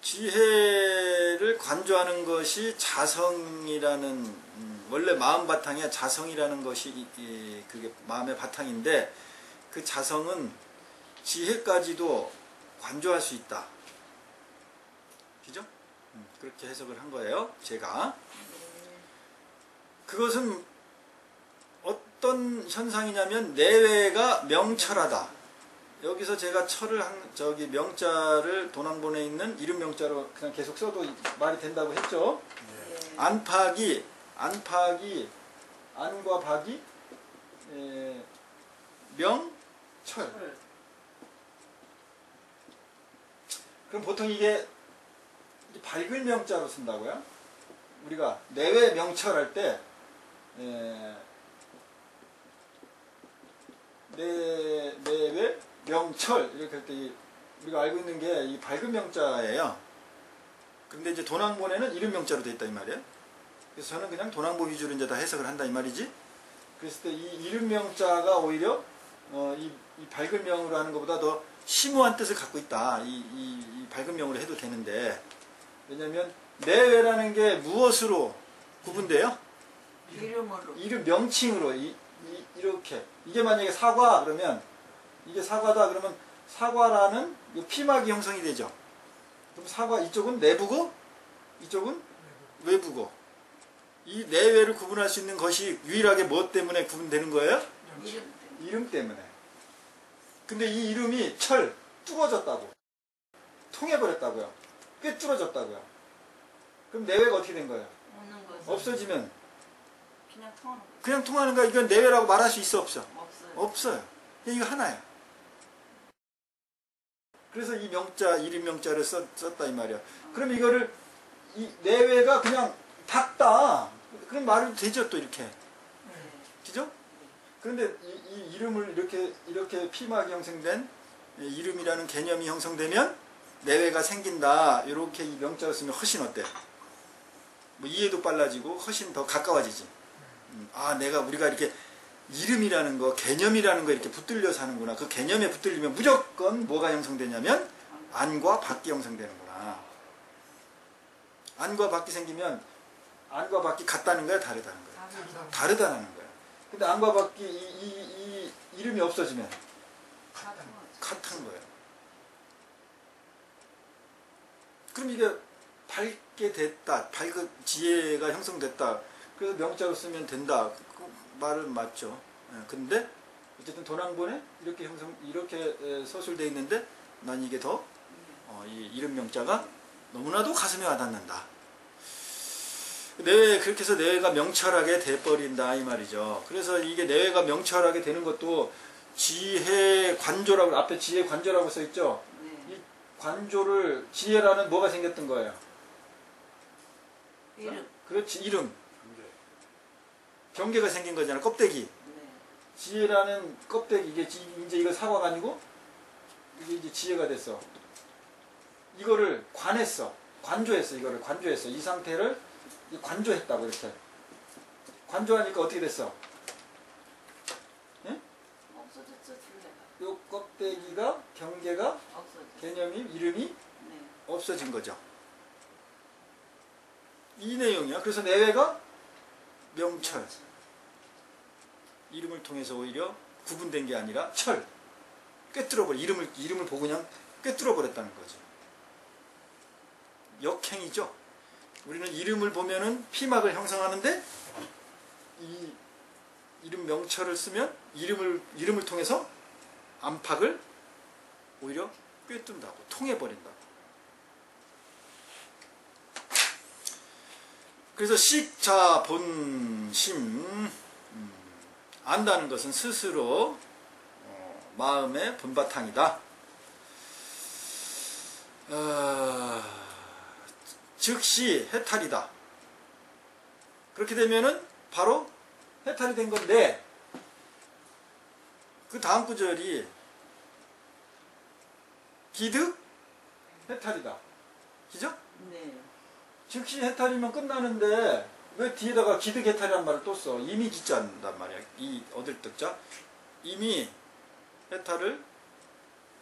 지혜를 관조하는 것이 자성이라는 원래 마음 바탕에 자성이라는 것이 그게 마음의 바탕인데, 그 자성은 지혜까지도 관조할 수 있다. 그죠? 그렇게 해석을 한 거예요. 제가. 그것은 어떤 현상이냐면 내외가 명철하다. 여기서 제가 명자를 도난본에 있는 이름 명자로 그냥 계속 써도 말이 된다고 했죠. 네. 안과 박이 명철. 그럼 보통 이게 밝은 명자로 쓴다고요? 우리가 내외 명철할 때 내외 명철 이렇게 할 때 우리가 알고 있는 게 이 밝은 명자예요. 그런데 이제 도난본에는 이름 명자로 되어 있다 이 말이에요. 그래서 저는 그냥 도난본 위주로 이제 다 해석을 한다 이 말이지. 그랬을 때 이 이름 명자가 오히려 이 밝은 명으로 하는 것보다 더 심오한 뜻을 갖고 있다. 이 밝은 명으로 해도 되는데, 왜냐하면 내외라는 게 무엇으로 구분돼요? 이름으로. 이름 명칭으로 이렇게 이게 만약에 사과 그러면 이게 사과다 그러면 사과라는 피막이 형성이 되죠. 그럼 사과 이쪽은 내부고 이쪽은 외부고, 이 내외를 구분할 수 있는 것이 유일하게 무엇 때문에 구분되는 거예요? 이름 때문에. 근데 이 이름이 뚫어졌다고, 통해버렸다고요. 꿰뚫어졌다고요. 그럼 내외가 어떻게 된 거예요? 없는 거죠. 없어지면 그냥 통하는 거. 그냥 통하는 거야. 이건 내외라고 말할 수 있어 없어? 없어요. 없어요. 이거 하나야. 그래서 이 명자, 이름 명자를 썼다 이 말이야. 그럼 이거를 이 내외가 그냥 닫다. 그럼 말이 되죠 또 이렇게. 그죠? 그런데 이 이름을 이렇게 피막이 형성된 이름이라는 개념이 형성되면 내외가 생긴다. 이렇게 이 명자를 쓰면 훨씬 어때? 뭐 이해도 빨라지고 훨씬 더 가까워지지. 우리가 이렇게 이름이라는 거, 개념이라는 거 이렇게 붙들려서 하는구나. 그 개념에 붙들리면 무조건 뭐가 형성되냐면 안과 밖이 형성되는구나. 안과 밖이 생기면 안과 밖이 같다는 거야, 다르다는 거야? 다르다는 거야. 근데 안과 밖이 이 이름이 없어지면 같은 거예요. 그럼 이게 밝게 됐다, 밝은 지혜가 형성됐다. 그래서 명자로 쓰면 된다. 그 말은 맞죠. 근데 어쨌든 도난본에 이렇게 서술되어 있는데 난 이게 더 이 이름 명자가 너무나도 가슴에 와닿는다. 그렇게 해서 내외가 명철하게 돼버린다 이 말이죠. 그래서 이게 내외가 명철하게 되는 것도 지혜 관조라고, 앞에 지혜 관조라고 써있죠. 네. 이 관조를, 지혜라는 뭐가 생겼던 거예요? 이름. 그렇지, 이름. 경계가 생긴 거잖아, 껍데기. 네. 지혜라는 껍데기, 이게 이제 이거 사과가 아니고 이게 이제 지혜가 됐어. 이거를 관조했어. 이거를 관조했어. 이 상태를 관조했다고 이렇게. 관조하니까 어떻게 됐어? 예? 없어졌죠, 둘레가. 요 껍데기가, 경계가, 없어졌죠. 개념이, 이름이 네. 없어진 거죠. 이 내용이야. 그래서 내외가 명철. 이름을 통해서 오히려 구분된 게 아니라 꿰뚫어버려. 이름을 보고 그냥 꿰뚫어버렸다는 거죠. 역행이죠. 우리는 이름을 보면은 피막을 형성하는데 이 이름 명철을 쓰면 이름을 통해서 안팎을 오히려 꿰뚫는다고 통해버린다고. 그래서 식자 본심 안다는 것은 스스로 마음의 본바탕이다. 즉시 해탈이다. 그렇게 되면은 바로 해탈이 된 건데 그 다음 구절이 기득 해탈이다. 그죠? 네. 즉시 해탈이면 끝나는데 왜 뒤에다가 기득 해탈이란 말을 또 써? 이미 기자한단 말이야. 이 얻을 뜻자. 이미 해탈을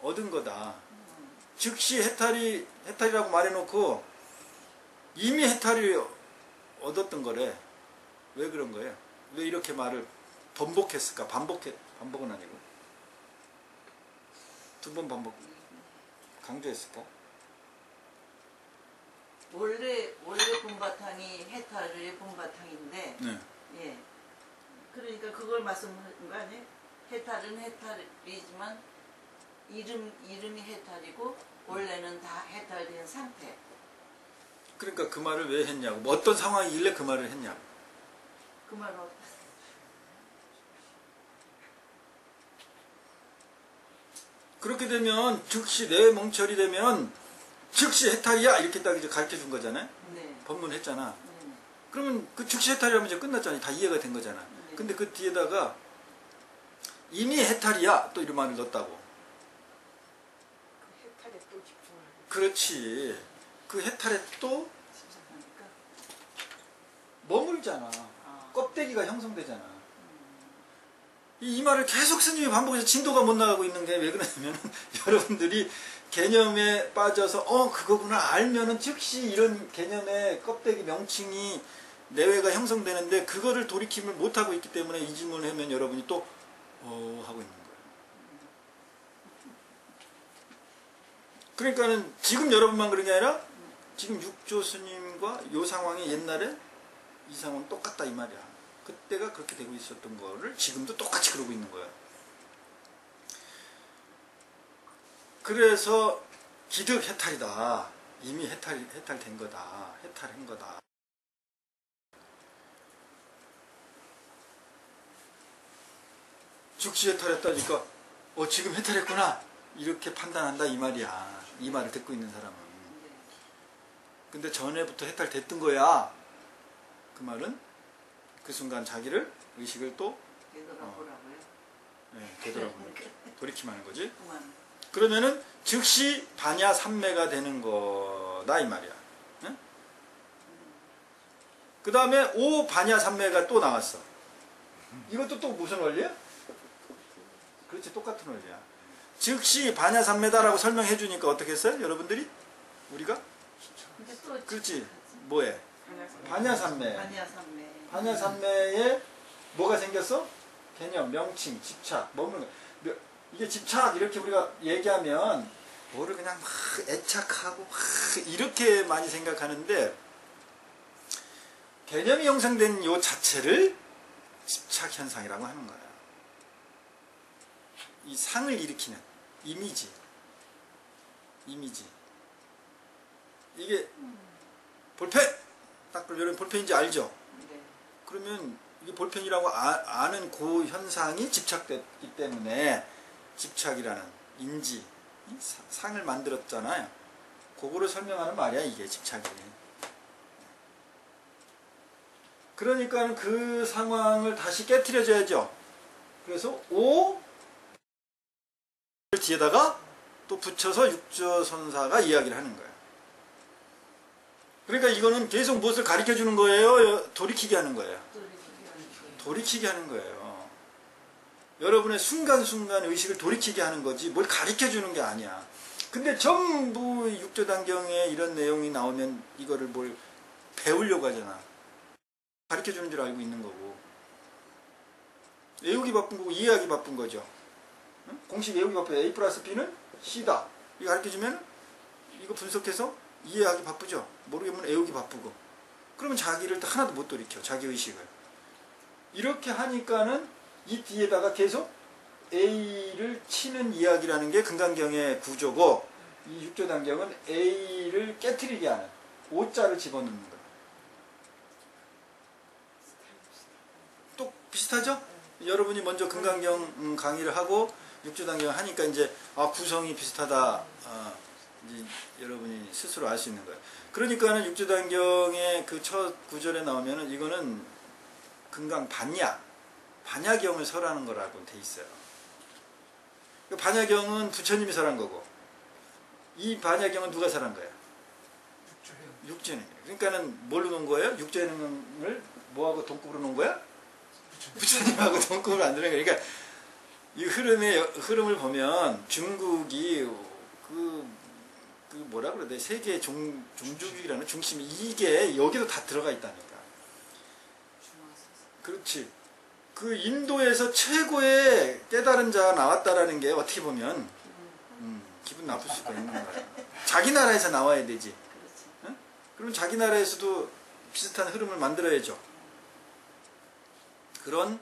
얻은 거다. 즉시 해탈이라고 말해놓고 이미 해탈이 얻었던 거래. 왜 그런 거예요? 왜 이렇게 말을 번복했을까? 반복은 아니고 두 번 반복 강조했을까? 원래 본바탕이 해탈의 본바탕인데, 네. 예. 그러니까 그걸 말씀하는 거 아니에요? 해탈은 해탈이지만 이름이 해탈이고 원래는 다 해탈된 상태. 그러니까 그 말을 왜 했냐고. 뭐 어떤 상황이길래 그 말을 했냐고. 그 말은 그렇게 되면 즉시 내 멍철이 되면 즉시 해탈이야 이렇게 딱 이제 가르쳐 준 거잖아요. 네. 법문했잖아. 네. 그러면 그 즉시 해탈이라면 이제 끝났잖아요. 다 이해가 된 거잖아. 네. 근데 그 뒤에다가 이미 해탈이야 또 이런 말을 넣었다고. 그 해탈에 또 집중하고. 그렇지. 그 해탈에 또 집착하니까. 머물잖아. 아. 껍데기가 형성되잖아. 이 말을 계속 스님이 반복해서 진도가 못 나가고 있는 게 왜 그러냐면 여러분들이 개념에 빠져서 그거구나 알면은 즉시 이런 개념의 껍데기 명칭이 내외가 형성되는데 그거를 돌이킴을 못하고 있기 때문에 이 질문을 하면 여러분이 또 하고 있는 거예요. 그러니까는 지금 여러분만 그런 게 아니라 지금 육조 스님과 요 상황이 옛날에 이 상황 똑같다 이 말이야. 그때가 그렇게 되고 있었던 거를 지금도 똑같이 그러고 있는 거야. 그래서 기득 해탈이다. 이미 해탈된 거다. 해탈한 거다. 즉시 해탈했다니까 지금 해탈했구나 이렇게 판단한다 이 말이야. 이 말을 듣고 있는 사람은. 근데 전에부터 해탈됐던 거야. 그 말은 그 순간 자기를 의식을 또 되돌아보라고요. 네, 되돌아보는 거 돌이킴하는 거지. 그만. 그러면은 즉시 반야 삼매가 되는 거다 이 말이야. 네? 그 다음에 오 반야 삼매가 또 나왔어. 이것도 또 무슨 원리야? 그렇지 똑같은 원리야. 즉시 반야 삼매다라고 설명해 주니까 어떻게 했어요? 여러분들이? 우리가? 근데 또 그렇지. 뭐해? 반야 삼매. 반야삼매. 반야 삼매에 뭐가 생겼어? 개념, 명칭, 집착, 머무는 거. 이게 집착 이렇게 우리가 얘기하면 뭐를 그냥 막 애착하고 막 이렇게 많이 생각하는데 개념이 형성된 요 자체를 집착 현상이라고 하는 거야. 이 상을 일으키는 이미지. 이게 볼펜! 딱 여러분 볼펜인지 알죠? 네. 그러면 이게 볼펜이라고 아는 그 현상이 집착됐기 때문에 집착이라는 인지, 상을 만들었잖아요. 그거를 설명하는 말이야 이게 집착이. 그러니까 그 상황을 다시 깨트려줘야죠. 그래서 오 뒤에다가 또 붙여서 육조선사가 이야기를 하는 거예요. 그러니까 이거는 계속 무엇을 가르쳐 주는 거예요? 돌이키게 하는 거예요. 돌이키게 하는 거예요. 여러분의 순간순간 의식을 돌이키게 하는 거지 뭘 가르쳐 주는 게 아니야. 근데 전부 육조단경에 이런 내용이 나오면 이거를 뭘 배우려고 하잖아. 가르쳐 주는 줄 알고 있는 거고. 외우기 바쁜 거고 이해하기 바쁜 거죠. 응? 공식 외우기 바쁘요. A 플러스 B는 C다. 이거 가르쳐 주면 이거 분석해서 이해하기 바쁘죠. 모르겠으면 외우기 바쁘고. 그러면 자기를 하나도 못 돌이켜. 자기 의식을. 이렇게 하니까는 이 뒤에다가 계속 A를 치는 이야기라는 게 금강경의 구조고, 이 육조단경은 A를 깨트리게 하는 O자를 집어넣는 거예요. 또 비슷하죠? 여러분이 먼저 금강경 강의를 하고 육조단경을 하니까 이제 구성이 비슷하다, 이제 여러분이 스스로 알 수 있는 거예요. 그러니까는 육조단경의 그 첫 구절에 나오면은 이거는 금강 반야경을 설하는 거라고 돼 있어요. 반야경은 부처님이 설한 거고, 이 반야경은 누가 설한 거예요? 육조는. 그러니까는 뭘로 놓은 거예요? 육조행을 뭐하고 동급으로 놓은 거야? 부처님하고 동급을 만드는 거예요. 그러니까 이 흐름을 보면 중국이 그 뭐라 그래야 돼? 세계 종주국이라는 중심이 이게 여기도 다 들어가 있다니까. 그렇지. 그 인도에서 최고의 깨달은 자가 나왔다라는 게 어떻게 보면 기분 나쁠 수가 있는 거야. 자기 나라에서 나와야 되지. 응? 그럼 자기 나라에서도 비슷한 흐름을 만들어야죠. 그런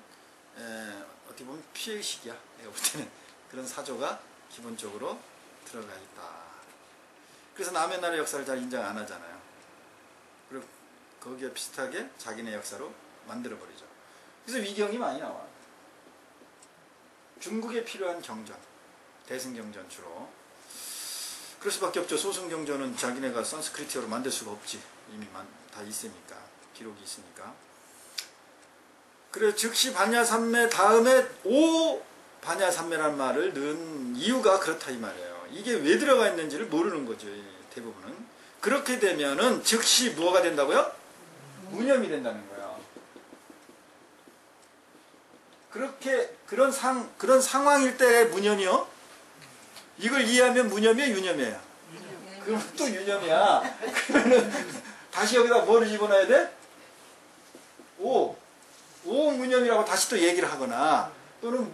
어떻게 보면 피해의식이야. 내가 볼 때는 그런 사조가 기본적으로 들어가 있다. 그래서 남의 나라 역사를 잘 인정 안 하잖아요. 그리고 거기에 비슷하게 자기네 역사로 만들어버리죠. 그래서 위경이 많이 나와. 중국에 필요한 경전, 대승경전 주로. 그럴 수밖에 없죠. 소승경전은 자기네가 산스크리트어로 만들 수가 없지. 이미 다 있으니까. 기록이 있으니까. 그래 즉시 반야삼매 다음에 오 반야삼매란 말을 넣은 이유가 그렇다 이 말이에요. 이게 왜 들어가 있는지를 모르는 거죠. 대부분은. 그렇게 되면은 즉시 뭐가 된다고요? 무념이 된다는 거예요. 그런 상황일 때 무념이요? 이걸 이해하면 무념이에요, 유념이에요? 그럼 또 유념이야. 그러면은 다시 여기다 뭐를 집어넣어야 돼? 오무념이라고 다시 또 얘기를 하거나, 또는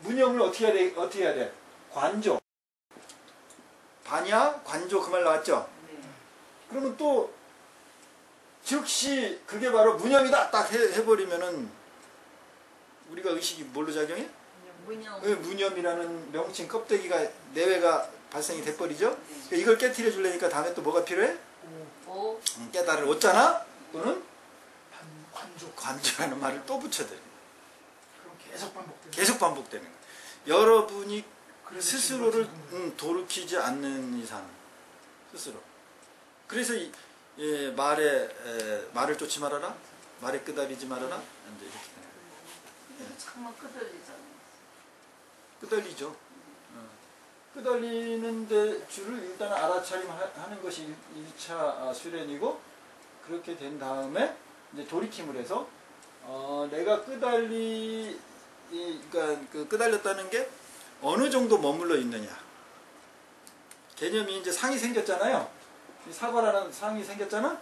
무념을 어떻게 해야 돼? 관조. 반야, 관조 그 말 나왔죠? 그러면 또 즉시 그게 바로 무념이다 딱 해버리면은 우리가 의식이 뭘로 작용해? 무념이라는 명칭 껍데기가 내외가 발생이 돼버리죠? 그러니까 이걸 깨트려 주려니까 다음에 또 뭐가 필요해? 깨달을 얻잖아? 또는 관조라는 말을 또 붙여드려. 그럼 계속 반복되는 거야. 여러분이 스스로를 돌이키지 않는 이상, 스스로. 그래서 말을 쫓지 말아라, 말에 끄달리지 말아라, 이제 이렇게 되는 거예요. 정말 끄달리잖아. 끄달리죠. 끄달리는데 줄을 일단 알아차림하는 것이 1차 수련이고, 그렇게 된 다음에 이제 돌이킴을 해서 내가 그러니까 그 끄달렸다는 게 어느 정도 머물러 있느냐. 개념이 이제 상이 생겼잖아요. 사과라는 상이 생겼잖아.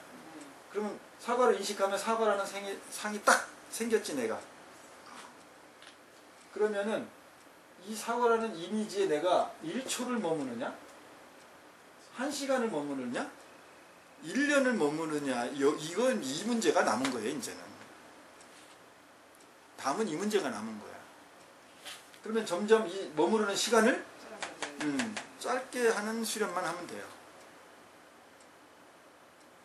그러면 사과를 인식하면 사과라는 상이 딱 생겼지 내가. 그러면은 이 사과라는 이미지에 내가 1초를 머무느냐, 1시간을 머무느냐, 1년을 머무느냐, 이건 이 문제가 남은 거예요. 이제는 다음은 이 문제가 남은 거야. 그러면 점점 이 머무르는 시간을 짧게 하는 수련만 하면 돼요.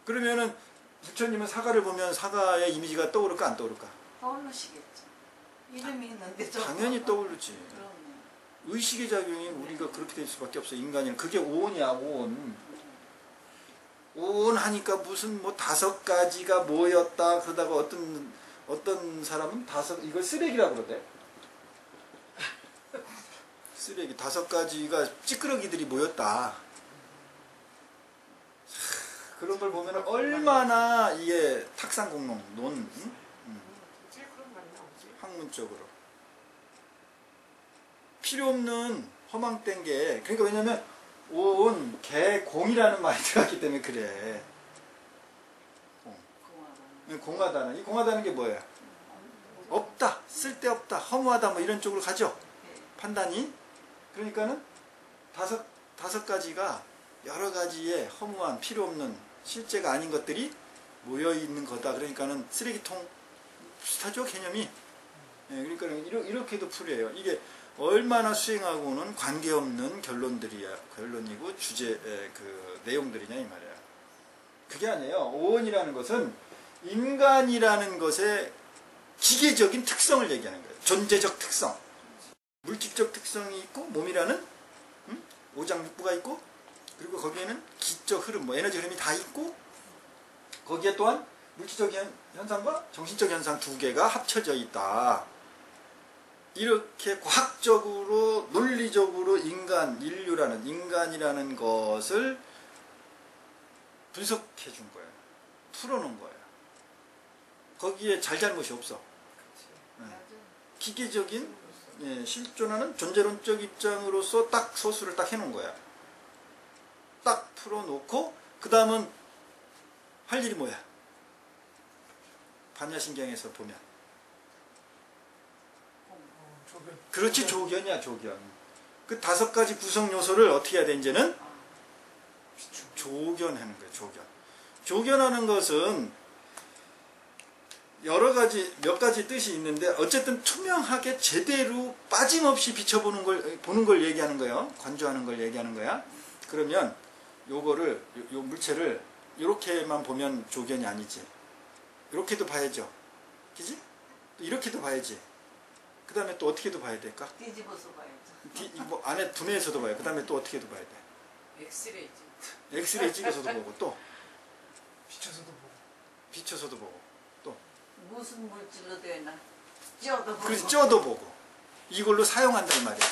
그러면은 부처님은 사과를 보면 사과의 이미지가 떠오를까 안 떠오를까? 떠오르시겠죠. 이름이 있는데 좀 당연히 떠오르지. 그럼요. 의식의 작용이 우리가 그렇게 될 수밖에 없어. 인간이. 그게 오온이야. 오온 하니까 무슨 뭐 5가지가 모였다 그러다가 어떤 사람은 이걸 쓰레기라고 그러대. 쓰레기 5가지가 찌끄러기들이 모였다. 그런 걸 보면 얼마나 이게 탁상공론 학문적으로 필요 없는 허망된 게, 그러니까 왜냐면 온 개공이라는 말이 들어갔기 때문에 그래. 공하다는 이 공하다는 게 뭐예요? 없다, 쓸데없다, 허무하다 뭐 이런 쪽으로 가죠. 판단이. 그러니까는 다섯 가지가 여러 가지의 허무한 필요 없는 실제가 아닌 것들이 모여 있는 거다. 그러니까는 쓰레기통 비슷하죠, 개념이. 예, 그러니까 이렇게도 풀이해요. 이게 얼마나 수행하고는 관계없는 결론이고 주제 그 내용들이냐 이 말이야. 그게 아니에요. 오온이라는 것은 인간이라는 것의 기계적인 특성을 얘기하는 거예요. 존재적 특성, 물질적 특성이 있고 몸이라는 오장육부가 있고 그리고 거기에는 기적 흐름, 뭐 에너지 흐름이 다 있고 거기에 또한 물질적 현상과 정신적 현상 두 개가 합쳐져 있다. 이렇게 과학적으로 논리적으로 인간이라는 것을 분석해 준 거예요. 풀어놓은 거예요. 거기에 잘잘못이 없어. 기계적인 실존하는 존재론적 입장으로서 딱 서술을 딱 해놓은 거야. 딱 풀어놓고 그 다음은 할 일이 뭐야? 반야신경에서 보면 조견. 그렇지, 조견이야, 조견. 그 5가지 구성 요소를 어떻게 해야 돼, 이제는? 조견하는 거예요, 조견. 조견하는 것은 몇 가지 뜻이 있는데, 어쨌든 투명하게 제대로 빠짐없이 보는 걸 얘기하는 거예요. 관조하는 걸 얘기하는 거야. 그러면 요거를, 요 물체를 이렇게만 보면 조견이 아니지. 이렇게도 봐야죠. 그지? 이렇게도 봐야지. 그 다음에 또 어떻게도 봐야 될까? 뒤집어서 봐야죠. 뭐 안에 두뇌에서도 봐요. 그 다음에 또 어떻게도 봐야 돼? 엑스레이지. 엑스레이 찍어서도 보고 또 비춰서도 보고. 또 무슨 물질로 되나 쪄도 보고. 그래서 쪄도 보고 이걸로 사용한단 말이야.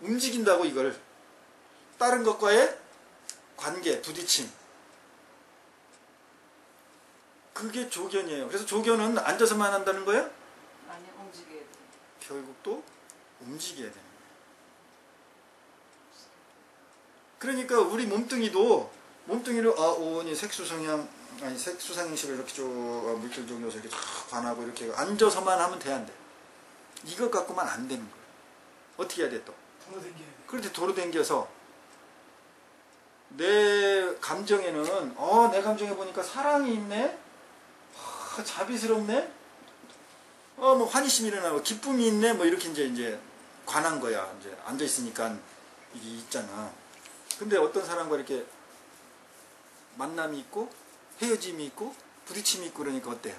움직인다고 이걸. 다른 것과의 관계, 부딪힘. 그게 조견이에요. 그래서 조견은 앉아서만 한다는 거예요? 아니 움직여야 돼. 결국 또 움직여야 되는 거예요. 그러니까 우리 몸뚱이를 오온이 색수상행식을 이렇게 쭉 물질적 요소 이렇게 쫙 관하고 이렇게 앉아서만 하면 돼, 안 돼? 이것 갖고만 안 되는 거예요. 어떻게 해야 돼 또? 도로 댕겨야 돼. 그렇게 도로 댕겨서 내 감정에는 내 감정에 보니까 사랑이 있네, 자비스럽네, 뭐 환희심이 일어나고 기쁨이 있네, 뭐 이렇게 이제 관한 거야. 이제 앉아 있으니까 이게 있잖아. 근데 어떤 사람과 이렇게 만남이 있고 헤어짐이 있고 부딪힘이 있고 그러니까 어때요?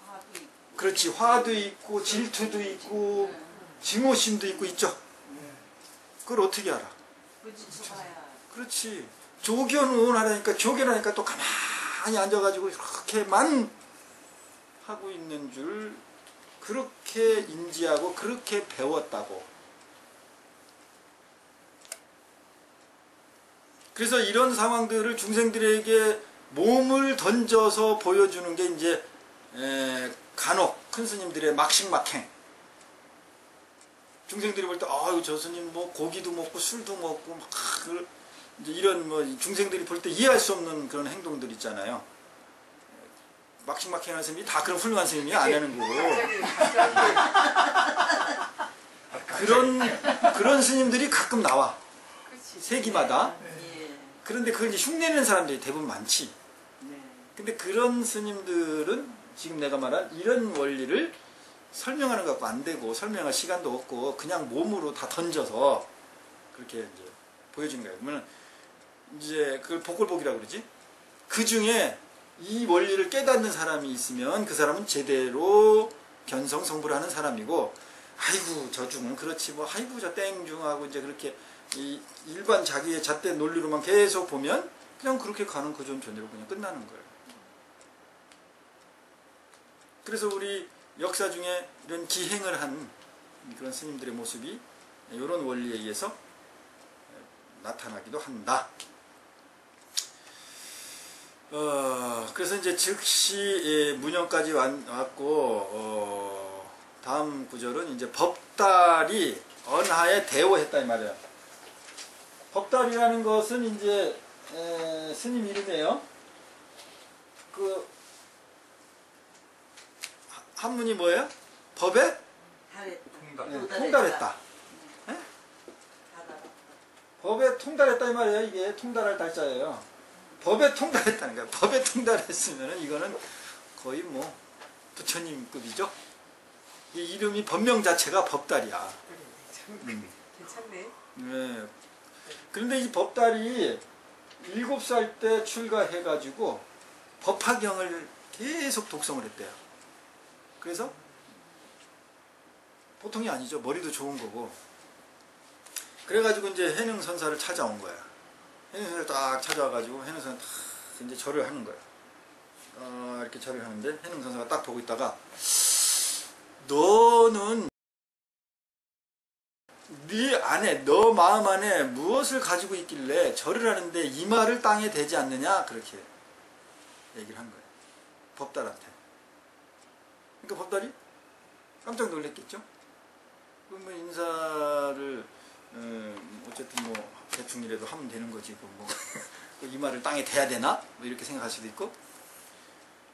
화도 있고. 그렇지, 화도 있고 질투도 있고 증오심도 있고 있죠. 그걸 어떻게 알아? 부딪혀봐야. 그렇지. 조견하니까 또 가만히 앉아가지고 이렇게만 하고 있는 줄 그렇게 인지하고 그렇게 배웠다고. 그래서 이런 상황들을 중생들에게 몸을 던져서 보여주는 게 이제 간혹 큰 스님들의 막신막행. 중생들이 볼 때 저 스님 뭐 고기도 먹고 술도 먹고 막 이제 이런 뭐 중생들이 볼 때 이해할 수 없는 그런 행동들 있잖아요. 막신막행하는 스님이 다 그런 훌륭한 스님이 아니라는 거고. 그런 스님들이 가끔 나와. 세기마다. 예. 그런데 그걸 이제 흉내내는 사람들이 대부분 많지. 네. 근데 그런 스님들은 지금 내가 말한 이런 원리를 설명하는 것 갖고 안 되고 설명할 시간도 없고 그냥 몸으로 다 던져서 그렇게 이제 보여주는 거예요. 그러면 이제 그걸 복골복이라고 그러지. 그 중에 이 원리를 깨닫는 사람이 있으면 그 사람은 제대로 견성 성불을 하는 사람이고, 아이고 저 중은 그렇지 뭐 아이고 저 땡중하고 이제 그렇게 이 일반 자기의 잣대 논리로만 계속 보면 그냥 그렇게 가는 그 존재로 그냥 끝나는 거예요. 그래서 우리 역사 중에 이런 기행을 한 그런 스님들의 모습이 이런 원리에 의해서 나타나기도 한다. 그래서 이제 즉시 문형까지 왔고, 다음 구절은 이제 법달이 언하에 대오했다 이 말이에요. 법달이라는 것은 이제 스님 이름이에요. 그 한문이 뭐예요? 법에 통달했다. 법에 통달했다 이 말이에요. 이게 통달할 달자예요. 법에 통달했다는 거야. 법에 통달했으면은 이거는 거의 뭐 부처님급이죠. 이 이름이 법명 자체가 법달이야. 참 괜찮네. 네. 그런데 이 법달이 7살 때 출가해가지고 법화경을 계속 독성을 했대요. 그래서 보통이 아니죠. 머리도 좋은 거고. 그래가지고 이제 해능선사를 찾아온 거야. 해능선사를 딱 찾아와가지고 해능선사 딱 이제 절을 하는 거야. 이렇게 절을 하는데 해능선사가 딱 보고 있다가 너는 네 안에 너 마음 안에 무엇을 가지고 있길래 절을 하는데 이마를 땅에 대지 않느냐 그렇게 얘기를 한 거예요. 법달한테. 그러니까 법달이 깜짝 놀랐겠죠. 그러면 인사를 어쨌든 뭐 대충이라도 하면 되는 거지 뭐 이마를 땅에 대야 되나 뭐 이렇게 생각할 수도 있고.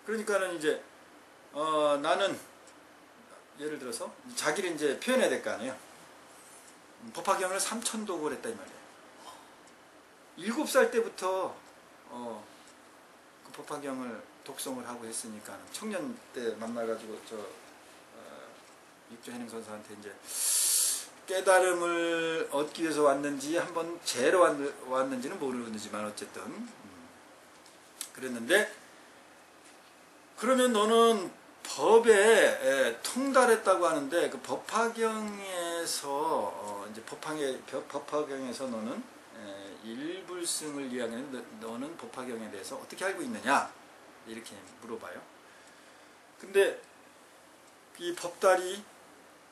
그러니까는 이제 나는 예를 들어서 자기를 이제 표현해야 될 거 아니에요. 법화경을 3000독을 했다 이 말이에요. 7살 때부터 그 법화경을 독송을 하고 했으니까 청년 때 만나가지고 육조해능선사한테 이제 깨달음을 얻기 위해서 왔는지 한번 재러 왔는지는 모르겠지만 어쨌든 그랬는데 그러면 너는 법에 통달했다고 하는데 그 법화경에서 이제 법화경에서 너는 일불승을 이야기하는 너는 법화경에 대해서 어떻게 알고 있느냐 이렇게 물어봐요. 근데 이 법달이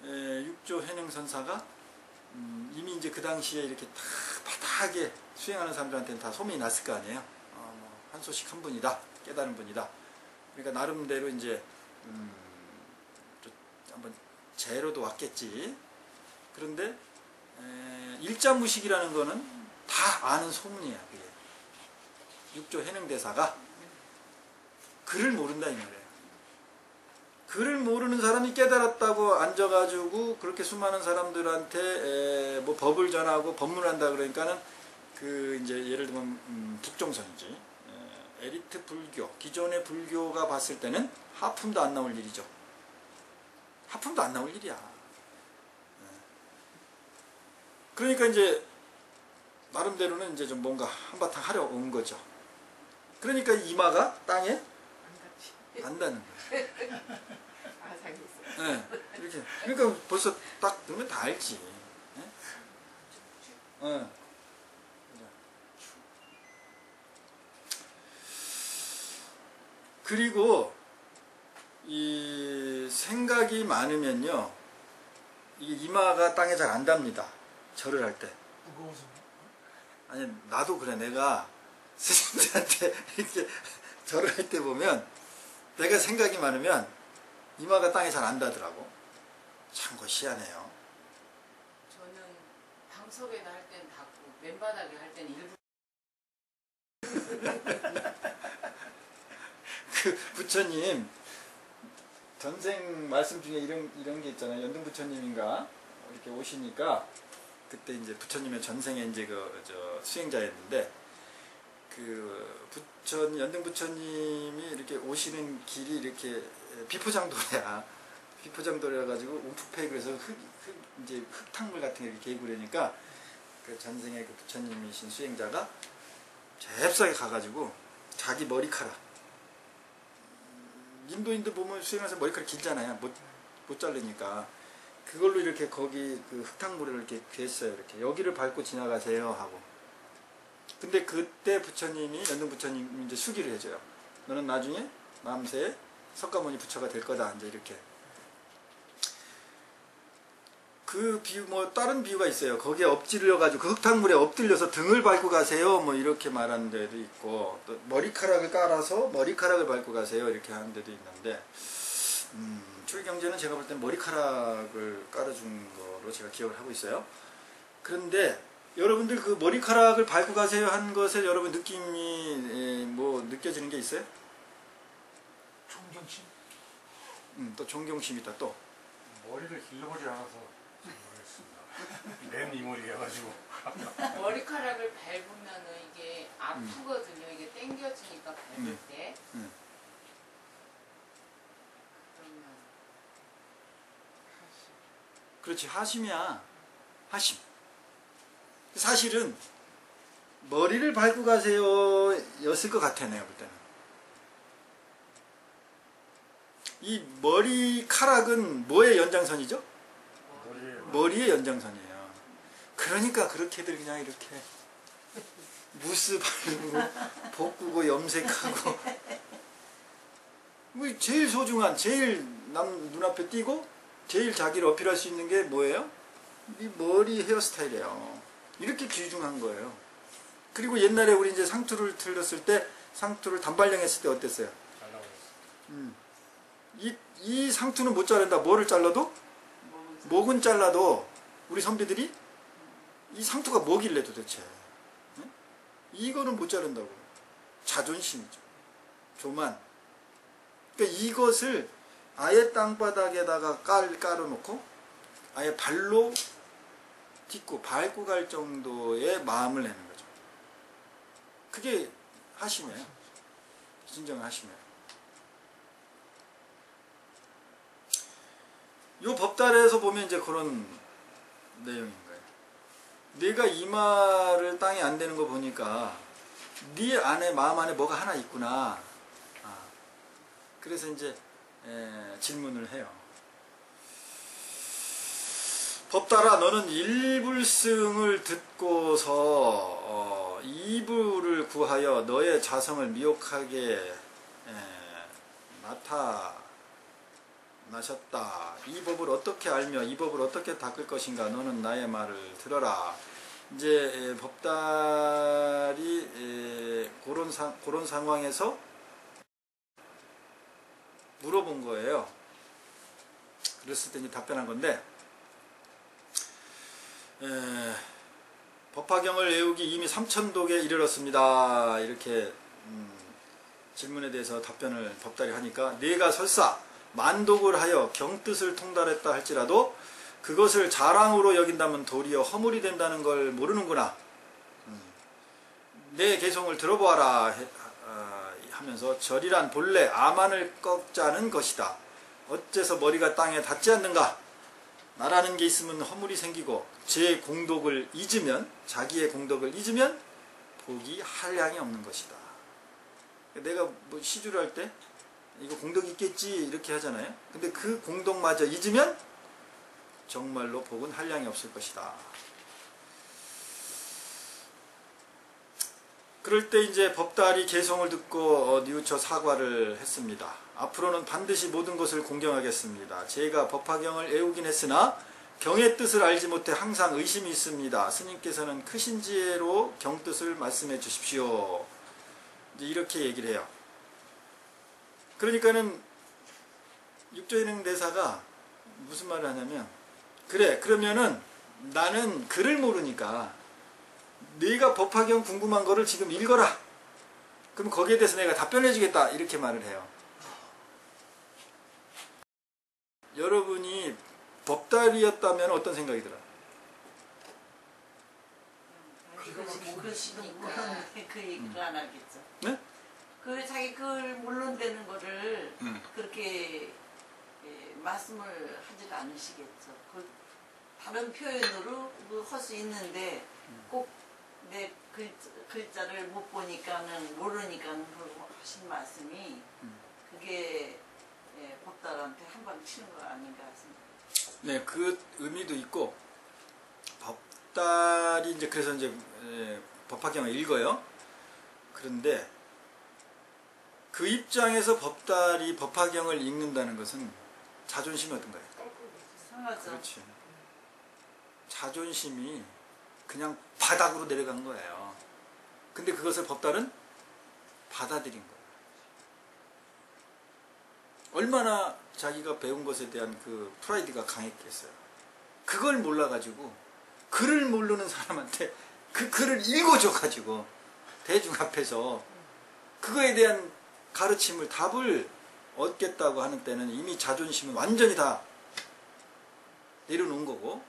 육조 해능선사가 이미 이제 그 당시에 이렇게 다 바닥에 수행하는 사람들한테는 다 소문이 났을 거 아니에요. 한소식 한 분이다, 깨달은 분이다. 그러니까 나름대로 이제 한번 재로도 왔겠지. 그런데 일자무식이라는 거는 다 아는 소문이야. 그게. 육조 해능대사가 글을 모른다 이 말이에요. 글을 모르는 사람이 깨달았다고 앉아가지고 그렇게 수많은 사람들한테 뭐 법을 전하고 법문을 한다 그러니까는 그 이제 예를 들면 북종선이지. 에리트 불교, 기존의 불교가 봤을 때는 하품도 안 나올 일이죠. 하품도 안 나올 일이야. 그러니까 이제 나름대로는 이제 좀 뭔가 한바탕 하려 온 거죠. 그러니까 이마가 땅에 안 닿는 거예요. 네, 이렇게. 그러니까 벌써 딱 넣으면 다 알지. 네? 그리고 이 생각이 많으면요, 이게 이마가 땅에 잘 안 닿습니다. 절을 할 때. 무거워서. 아니 나도 그래. 내가 스님들한테 이렇게 절을 할 때 보면 내가 생각이 많으면 이마가 땅에 잘 안 닿더라고. 참 그거 희한해요. 저는 방석에다 할 땐 닿고 맨바닥에 할 때는 일부. 그 부처님 전생 말씀 중에 이런 게 있잖아요. 연등 부처님인가 이렇게 오시니까 그때 이제 부처님의 전생에 이제 수행자였는데 그 연등 부처님이 이렇게 오시는 길이 이렇게 비포장도래야. 비포장도래 가지고 움푹패 그래서 이제 흙탕물 같은 게 이렇게 개구리니까 그 전생에 그 부처님이신 수행자가 잽싸게 가가지고 자기 머리카락, 인도인들 보면 수행해서 머리카락 길잖아요. 못 자르니까 그걸로 이렇게 거기 그 흙탕물을 이렇게 괴했어요. 이렇게 여기를 밟고 지나가세요 하고. 근데 그때 부처님이 연등 부처님이 이제 수기를 해줘요. 너는 나중에 남세에 석가모니 부처가 될 거다. 이제 이렇게. 그 비유 뭐 다른 비유가 있어요. 거기에 엎질려 가지고 그 흙탕물에 엎드려서 등을 밟고 가세요. 뭐 이렇게 말하는 데도 있고 또 머리카락을 깔아서 머리카락을 밟고 가세요. 이렇게 하는 데도 있는데 출경제는 제가 볼 땐 머리카락을 깔아준 거로 제가 기억을 하고 있어요. 그런데 여러분들 그 머리카락을 밟고 가세요 한 것을 여러분 느낌이 뭐 느껴지는 게 있어요? 존경심. 또 존경심이 있다 또. 머리를 길러보지 않아서 모르겠습니다. 맨 이물이어가지고. 머리카락을 밟으면은 이게 아프거든요. 이게 당겨지니까 밟을 때. 그러면 그렇지, 하심이야. 하심. 사실은 머리를 밟고 가세요 였을 것 같아, 내가 볼 때는. 이 머리카락은 뭐의 연장선이죠? 머리의 연장선이에요. 그러니까 그렇게들 그냥 이렇게 무스 바르고 볶고 염색하고 뭐 제일 소중한, 제일 남 눈앞에 띄고 제일 자기를 어필할 수 있는 게 뭐예요? 이 머리 헤어스타일이에요. 이렇게 귀중한 거예요. 그리고 옛날에 우리 이제 상투를 틀렸을 때, 상투를 단발령 했을 때 어땠어요? 잘 나오겠어. 이 상투는 못 자른다. 뭐를 잘라도? 목은 잘라도 우리 선비들이 이 상투가 뭐길래 도대체? 응? 이거는 못 자른다고. 자존심이죠. 교만. 그러니까 이것을 아예 땅바닥에다가 깔아놓고 아예 발로 딛고 밟고 갈 정도의 마음을 내는 거죠. 그게 하심이에요. 진정한 하심이에요. 요 법달에서 보면 이제 그런 내용인 거예요. 내가 이마를 땅에 안 대는 거 보니까 네 안에, 마음 안에 뭐가 하나 있구나. 그래서 이제 질문을 해요. 법달아, 너는 일불승을 듣고서 이불을 구하여 너의 자성을 미혹하게 나타나셨다. 이 법을 어떻게 알며 이 법을 어떻게 닦을 것인가? 너는 나의 말을 들어라. 이제 법달이 그런 상황에서 물어본 거예요. 그랬을 때 이제 답변한 건데, 법화경을 외우기 이미 3000독에 이르렀습니다. 이렇게 질문에 대해서 답변을 법달이 하니까, 네가 설사 만독을 하여 경뜻을 통달했다 할지라도 그것을 자랑으로 여긴다면 도리어 허물이 된다는 걸 모르는구나. 내 개송을 들어보아라 하면서, 절이란 본래 아만을 꺾자는 것이다. 어째서 머리가 땅에 닿지 않는가? 나라는 게 있으면 허물이 생기고 제 공덕을 잊으면, 자기의 공덕을 잊으면 복이 한량이 없는 것이다. 내가 뭐 시주를 할 때 이거 공덕 있겠지 이렇게 하잖아요. 근데 그 공덕마저 잊으면 정말로 복은 한량이 없을 것이다. 그럴 때 이제 법달이 개송을 듣고 뉘우쳐 사과를 했습니다. 앞으로는 반드시 모든 것을 공경하겠습니다. 제가 법화경을 애우긴 했으나 경의 뜻을 알지 못해 항상 의심이 있습니다. 스님께서는 크신 지혜로 경뜻을 말씀해 주십시오. 이제 이렇게 얘기를 해요. 그러니까는 육조인행 대사가 무슨 말을 하냐면, 그래, 그러면은 나는 글을 모르니까 네가 법화경 궁금한 거를 지금 읽어라. 그럼 거기에 대해서 내가 답변해 주겠다. 이렇게 말을 해요. 여러분이 법달이었다면 어떤 생각이 들어요? 그러시니까 그 얘기를 안 하겠죠. 네? 그 자기 글 물론되는 거를 그렇게 말씀을 하지도 않으시겠죠. 그 다른 표현으로 할 수 있는데 꼭 내 글자를 못 보니까는, 모르니까는 그러고 하신 말씀이 그게 법달한테 한 방 치는 거 아닌가 싶습니다. 네, 그 의미도 있고, 법달이 이제 그래서 이제 법화경을 읽어요. 그런데 그 입장에서 법달이 법화경을 읽는다는 것은 자존심이 어떤가요? 상하죠. 그렇지. 자존심이 그냥 바닥으로 내려간 거예요. 근데 그것을 법달은 받아들인 거예요. 얼마나 자기가 배운 것에 대한 그 프라이드가 강했겠어요. 그걸 몰라가지고, 글을 모르는 사람한테 그 글을 읽어줘가지고 대중 앞에서 그거에 대한 가르침을, 답을 얻겠다고 하는 때는 이미 자존심은 완전히 다 내려놓은 거고,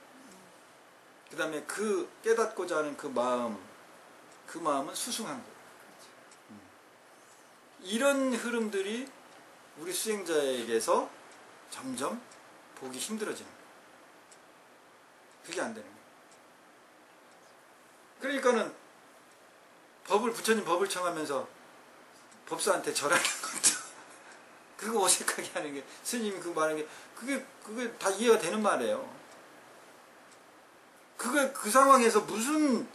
그 다음에 그 깨닫고자 하는 그 마음은 수승한 거예요. 이런 흐름들이 우리 수행자에게서 점점 보기 힘들어지는 거예요. 그게 안 되는 거예요. 그러니까는 부처님 법을 청하면서 법사한테 절하는 것도 그거 어색하게 하는 게, 스님이 그 말하는 게 그게 다 이해가 되는 말이에요. 그 상황에서 무슨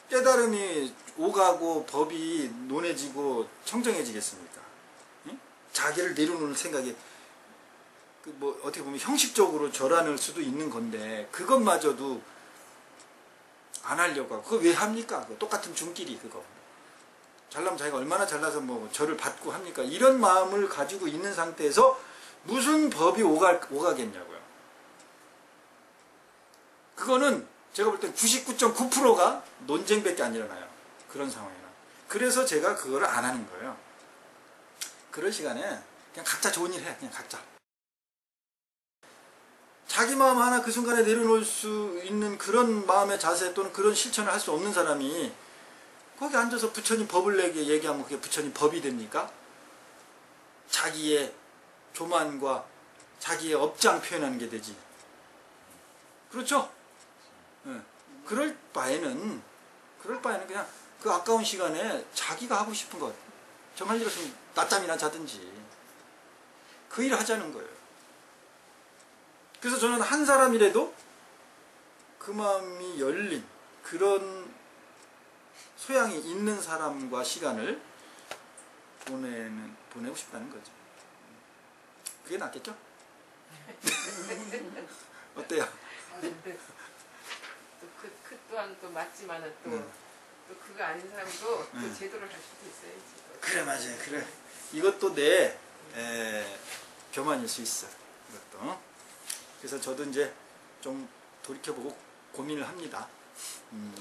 깨달음이 오가고 법이 논해지고 청정해지겠습니까? 응? 자기를 내려놓을 생각이 어떻게 보면 형식적으로 절하는 수도 있는 건데 그것마저도 안 하려고 하고. 그거 왜 합니까? 그거 똑같은 중끼리 그거. 잘나면 자기가 얼마나 잘나서 절을 받고 합니까? 이런 마음을 가지고 있는 상태에서 무슨 법이 오가겠냐고요. 그거는 제가 볼 땐 99.9%가 논쟁밖에 안 일어나요. 그런 상황에는. 그래서 제가 그거를 안 하는 거예요. 그럴 시간에 그냥 각자 좋은 일 해. 그냥 각자. 자기 마음 하나 그 순간에 내려놓을 수 있는 그런 마음의 자세 또는 그런 실천을 할 수 없는 사람이 거기 앉아서 부처님 법을 얘기하면 그게 부처님 법이 됩니까? 자기의 교만과 자기의 업장 표현하는 게 되지. 그렇죠? 네. 그럴 바에는 그냥 그 아까운 시간에 자기가 하고 싶은 것, 정할 일 없으면 낮잠이나 자든지 그 일을 하자는 거예요. 그래서 저는 한 사람이라도 그 마음이 열린 그런 소양이 있는 사람과 시간을 보내고 싶다는 거죠. 그게 낫겠죠? 어때요? 그 또한 또 맞지만은 또 그거 아닌 사람도 또 제도를 할 수도 있어야지. 그래, 맞아요. 그래. 이것도 내 교만일 수 있어. 이것도. 그래서 저도 이제 좀 돌이켜보고 고민을 합니다.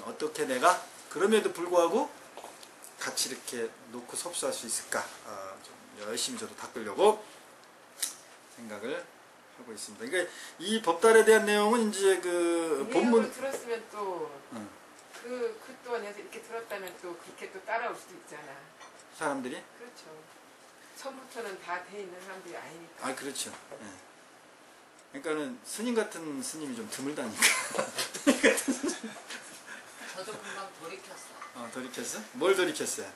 어떻게 내가 그럼에도 불구하고 같이 이렇게 놓고 섭수할 수 있을까? 좀 열심히 저도 닦으려고 생각을 하고 있습니다. 그러니까 이 법달에 대한 내용은 이제 그 본문 들었으면 또 그 또한 이렇게 들었다면 또 그렇게 또 따라올 수도 있잖아. 사람들이? 그렇죠. 처음부터는 다 돼 있는 사람들이 아니니까. 아, 그렇죠. 네. 그러니까는 스님 같은 스님이 좀 드물다니까. 저도 금방 돌이켰어요. 돌이켰어? 뭘 돌이켰어요?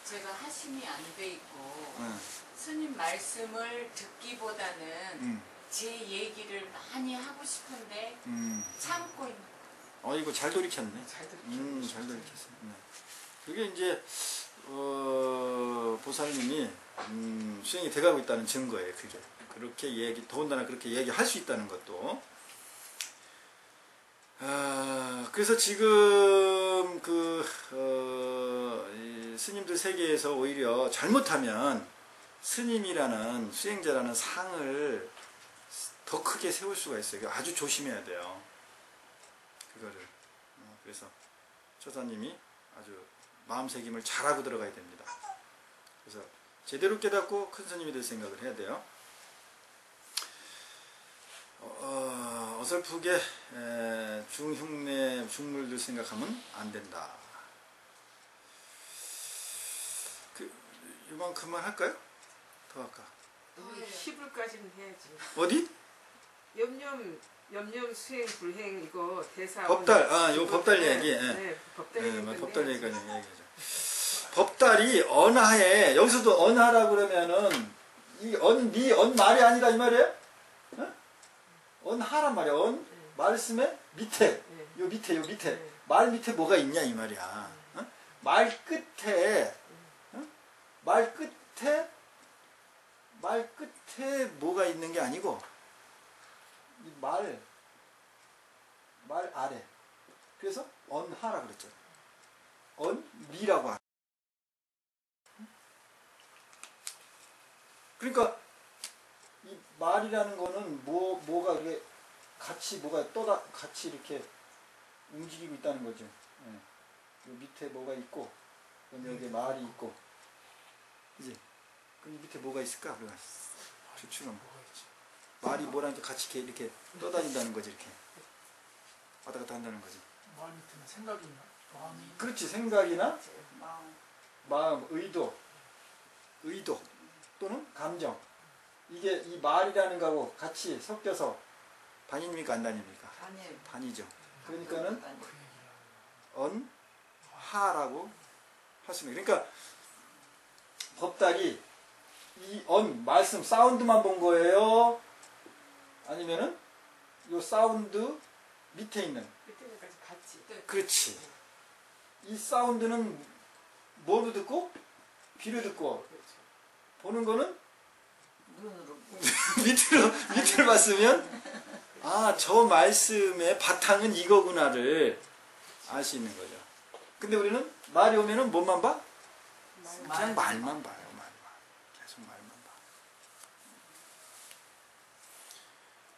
제가 하심이 안 돼 있고 스님 말씀을 듣기보다는 제 얘기를 많이 하고 싶은데 참고 있는 거예요. 이거 잘 돌이켰네. 잘 잘 돌이켰어. 네. 그게 이제 보살님이 수행이 돼가고 있다는 증거예요. 그게 그렇게 더군다나 그렇게 얘기할 수 있다는 것도. 그래서 지금 이 스님들 세계에서 오히려 잘못하면 스님이라는 수행자라는 상을 더 크게 세울 수가 있어요. 아주 조심해야 돼요. 그거를. 그래서 처사님이 아주 마음새김을 잘하고 들어가야 됩니다. 그래서 제대로 깨닫고 큰 스님이 될 생각을 해야 돼요. 어설프게 중흉내 중물들 생각하면 안 된다. 이만큼만 할까요? 더 할까? 10일까지는 해야지. 어디? 염념 수행 불행 이거 대사. 법달. 요 법달 얘기. 네, 법달 얘기. 법달 얘기까지 얘기하죠. 법달이 언하에, 여기서도 언하라고 그러면은 이 말이 아니라 이 말이에요? 언하란 말이야. 말씀의 밑에, 요 밑에, 말 밑에 뭐가 있냐 이 말이야. 말 끝에 뭐가 있는 게 아니고 이 말 아래. 그래서 언하라 그랬죠. 언리라고 하라. 그러니까 이 말이라는 거는 뭐가 이렇게 같이 같이 이렇게 움직이고 있다는 거죠. 요 밑에 뭐가 있고, 여기 말이 있고, 이제 그럼 밑에 뭐가 있을까? 그래. 추측은 말이 뭐랑 같이 이렇게 떠다닌다는 거지, 이렇게 왔다 갔다 한다는 거지. 마음이 드는 생각이나 마음이 그렇지. 생각이나 마음. 마음, 의도 또는 감정. 이게 이 말이라는 거하고 같이 섞여서 반입니까 안 반입니까? 아니에요. 반이죠. 그러니까는 그 얘기야. 언하라고 하십니다. 그러니까 법달이 이 말씀 사운드만 본 거예요? 아니면은 요 사운드 밑에 있는 그때까지 같이. 그렇지. 이 사운드는 뭐로 듣고? 귀로 듣고 그렇죠. 보는 거는 눈으로. 밑으로 봤으면 저 말씀의 바탕은 이거구나를 알 수 있는 거죠. 근데 우리는 말이 오면은 뭐만 봐? 그냥 말만 봐요. 말만. 계속 말만 봐.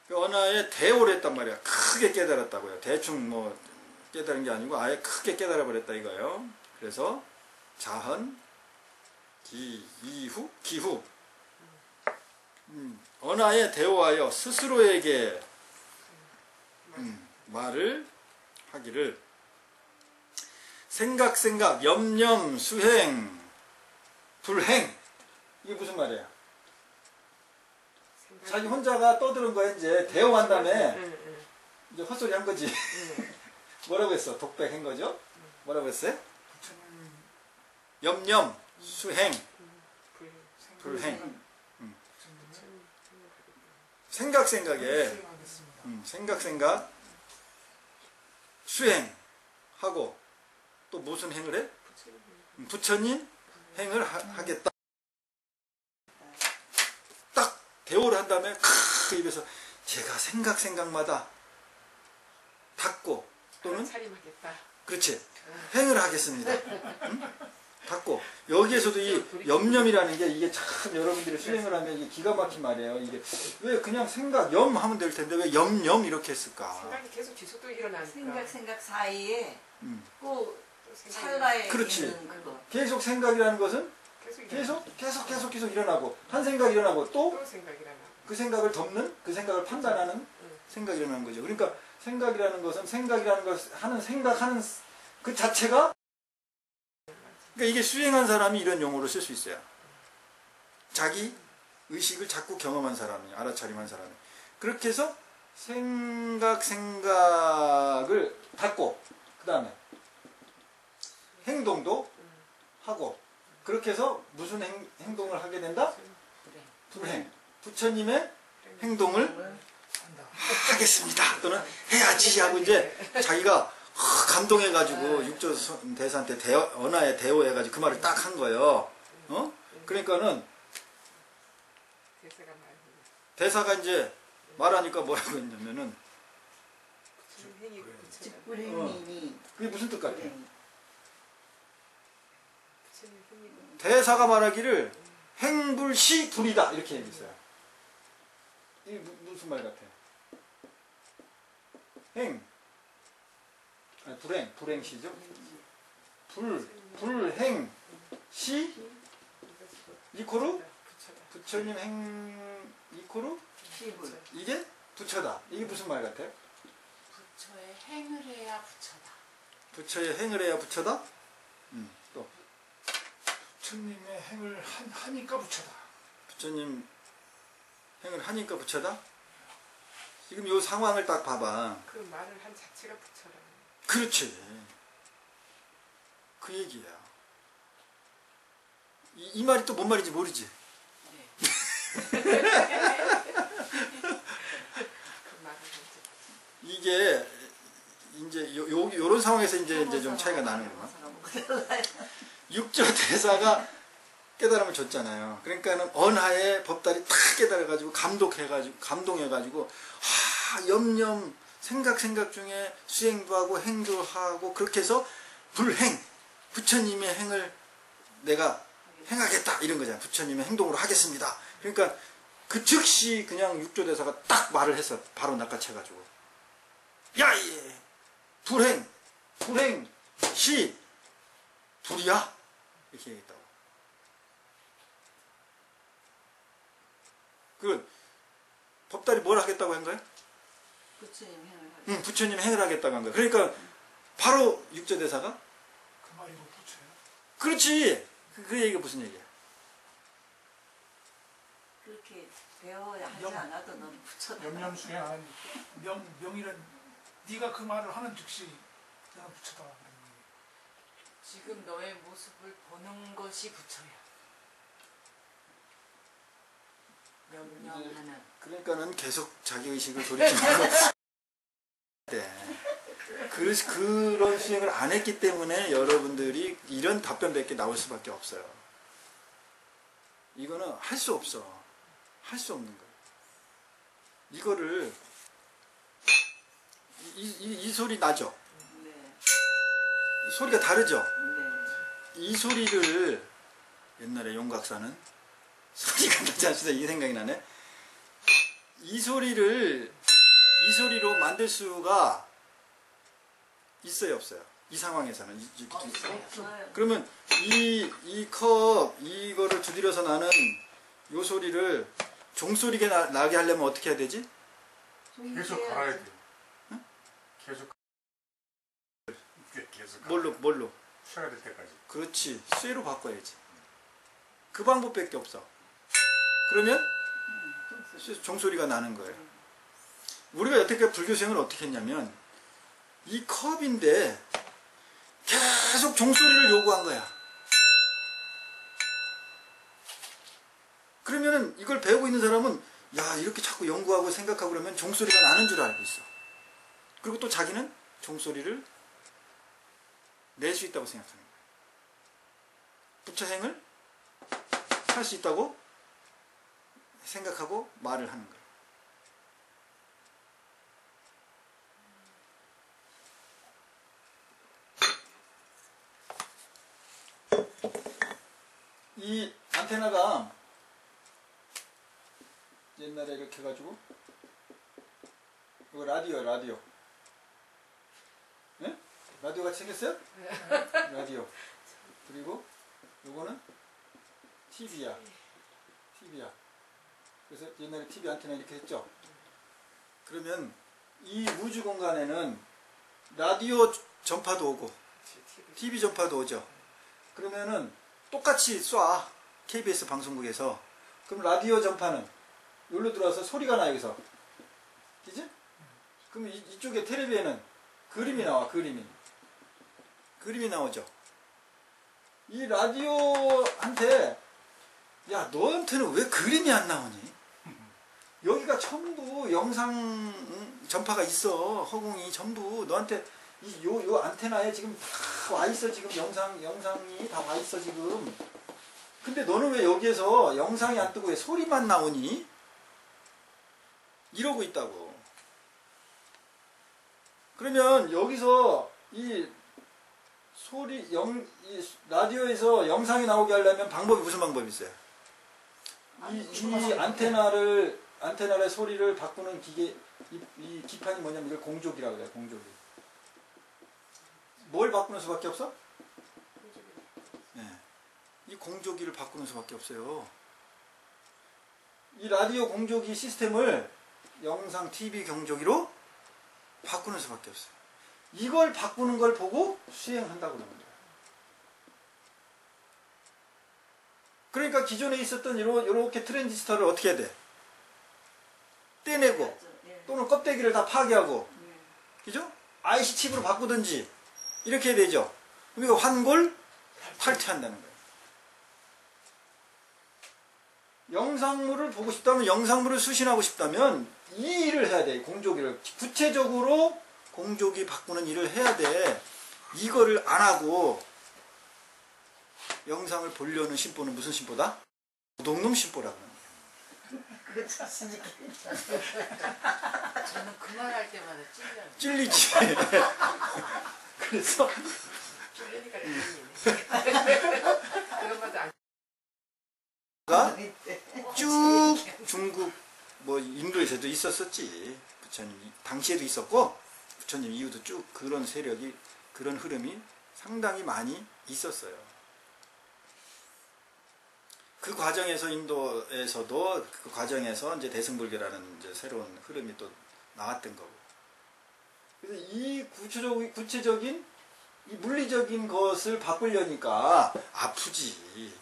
그 언어에 대오를 했단 말이야. 크게 깨달았다고요. 대충 뭐 깨달은 게 아니고 아예 크게 깨달아 버렸다 이거예요. 그래서 자헌, 기후. 언어에 대오하여 스스로에게 말을 하기를 생각, 염념, 수행, 불행. 이게 무슨 말이야? 자기 혼자가 떠드는 거야. 이제 대오한 다음에 이제 헛소리 한 거지. 뭐라고 했어? 독백한 거죠? 뭐라고 했어요? 부처님 염념, 수행, 불행. 생각에 수행하겠습니다. 수행하고 또 무슨 행을 해? 부처님 행을 하겠다. 딱 대오를 한 다음에 입에서 제가 생각마다 닫고 또는 차림하겠다. 그렇지 행을 하겠습니다. 닫고 여기에서도 이 염념이라는 게 이게 참 여러분들이 수행을 하면 이게 기가 막힌 말이에요. 이게 왜 그냥 염 하면 될 텐데 왜 염 이렇게 했을까? 생각이 계속 지속도 일어나니까. 생각 사이에 꼭 또 생각이 찰나에 그렇지. 있는 그거. 계속 생각이라는 것은 계속 계속 일어나고 한 생각이 일어나고 또 또 생각이 일어나고. 그 생각을 덮는 그 생각을 판단하는 생각이 일어나는 거죠. 그러니까 생각이라는 것은 생각이라는 것을 생각하는 그 자체가 그러니까 이게 수행한 사람이 이런 용어를 쓸 수 있어요. 자기 의식을 자꾸 경험한 사람이 알아차림한 사람이 그렇게 해서 생각을 닫고 그 다음에 행동도 하고 그렇게 해서 무슨 행동을 하게 된다? 불행. 부처님의 행동을 하겠습니다. 또는 해야지 하고 이제 자기가 감동해가지고 육조 대사한테 언어에 대오해가지고 그 말을 딱 한 거예요. 그러니까는 대사가 이제 말하니까 뭐라고 했냐면은 불행이니. 그게 무슨 뜻 같아? 불행. 대사가 말하기를 행불시 불이다 이렇게 얘기했어요. 이게 무슨 말 같아? 불행시죠? 불행시 이코르 부처님 이코르 이게 부처다. 이게 무슨 말 같아요? 부처의 행을 해야 부처다. 부처의 행을 해야 부처다? 또 부처님의 행을 하니까 부처다. 부처님 행을 하니까 부처다? 지금 이 상황을 딱 봐봐. 그 말을 한 자체가 부처라는. 그렇지. 그 얘기야. 이 말이 또 뭔 말인지 모르지? 그 말을 이게 이제 요런 상황에서 이제 좀 차이가 나는구나. 육조 대사가 깨달음을 줬잖아요. 그러니까는 언하에 법달이 탁 깨달아가지고 감동해가지고 염념 생각 중에 수행도 하고 행도 하고 그렇게 해서 불행 부처님의 행을 내가 행하겠다 이런 거잖아요. 부처님의 행동으로 하겠습니다. 그러니까 그 즉시 그냥 육조 대사가 딱 말을 해서 바로 낚아채가지고 야예 불행시 불이야 이렇게 얘기했다고. 그 법달이 뭘 하겠다고 한 거예요? 부처님 행을 하겠다. 부처님 행을 하겠다고 한 거예요. 그러니까 바로 육조대사가 그 말이 못 붙여요. 그렇지. 그 얘기가 무슨 얘기야? 그렇게 배워야 하지 영- 않아도 넌 붙여다. 염려수행 안 하니까. 명이란 네가 그 말을 하는 즉시 내가 붙여다. 지금 너의 모습을 보는 것이 부처야. 명령하는. 그러니까는 계속 자기의식을 돌이키는 네. 그런 수행을 안 했기 때문에 여러분들이 이런 답변밖에 나올 수밖에 없어요. 이거는 할 수 없어. 할 수 없는 거예요. 이거를 이 소리 나죠? 네. 소리가 다르죠? 네. 이 소리를 옛날에 용각사는 소리가 나지 않습니다. 이게 생각이 나네. 이 소리로 만들 수가 있어요, 없어요? 이 상황에서는. 없어요. 그러면 이 컵, 이거를 두드려서 나는 요 소리를 종소리가 나게 하려면 어떻게 해야 되지? 계속 갈아야 돼. 계속 뭘로? 쉬어야 될 때까지. 그렇지. 쇠로 바꿔야지. 그 방법밖에 없어. 그러면 종소리가 나는 거예요. 우리가 여태까지 불교 수행을 어떻게 했냐면 이 컵인데 계속 종소리를 요구한 거야. 그러면은 이걸 배우고 있는 사람은 야, 이렇게 자꾸 연구하고 생각하고 그러면 종소리가 나는 줄 알고 있어. 그리고 또 자기는 종소리를 낼 수 있다고 생각하는 거야. 부처행을 할 수 있다고 생각하고 말을 하는 거야. 이 안테나가 옛날에 이렇게 해가지고 이거 라디오 네? 라디오 같이 생겼어요? 라디오. 그리고 요거는 TV야. 그래서 옛날에 TV 안테나 이렇게 했죠. 그러면 이 우주 공간에는 라디오 전파도 오고 TV 전파도 오죠. 그러면은 똑같이 쏴. KBS 방송국에서. 그럼 라디오 전파는 여기로 들어와서 소리가 나, 여기서. 그지? 그럼 이쪽에 텔레비에는 그림이 나와, 그림이 나오죠. 이 라디오한테 야, 너한테는 왜 그림이 안 나오니? 여기가 전부 영상 전파가 있어. 허공이 전부 너한테 요 안테나에 지금 다 와 있어. 지금 영상이 다 와 있어 지금. 근데 너는 왜 여기에서 영상이 안 뜨고 왜 소리만 나오니? 이러고 있다고. 그러면 여기서 이 라디오에서 영상이 나오게 하려면 방법이 무슨 방법이 있어요? 이 안테나의 소리를 바꾸는 기계, 이 기판이 뭐냐면 이걸 공조기라고 그래요, 공조기. 뭘 바꾸는 수밖에 없어? 네. 이 공조기를 바꾸는 수밖에 없어요. 이 라디오 공조기 시스템을 영상, TV 경조기로 바꾸는 수밖에 없어요. 이걸 바꾸는 걸 보고 수행한다고 그러는 거예요. 그러니까 기존에 있었던 이렇게 트랜지스터를 어떻게 해야 돼? 떼내고 또는 껍데기를 다 파괴하고, 그죠? IC 칩으로 바꾸든지 이렇게 해야 되죠. 그럼 이거 환골 탈퇴한다는 거예요. 영상물을 보고 싶다면, 영상물을 수신하고 싶다면 이 일을 해야 돼. 공조기를 구체적으로 공조기 바꾸는 일을 해야 돼. 이거를 안 하고 영상을 보려는 심보는 무슨 심보다? 도둑놈 심보라고 하는 거예요. 저는 그 말 할 때마다 찔려요. 찔리지. 그래서 찔리니까 재밌네. 그런 말도 안 쭉 중국 뭐 인도에서도 있었었지. 부처님 당시에도 있었고 부처님 이후도 쭉 그런 세력이, 그런 흐름이 상당히 많이 있었어요. 그 과정에서 인도에서도 그 과정에서 이제 대승불교라는 이제 새로운 흐름이 또 나왔던 거고. 그래서 이 구체적인 이 물리적인 것을 바꾸려니까 아프지.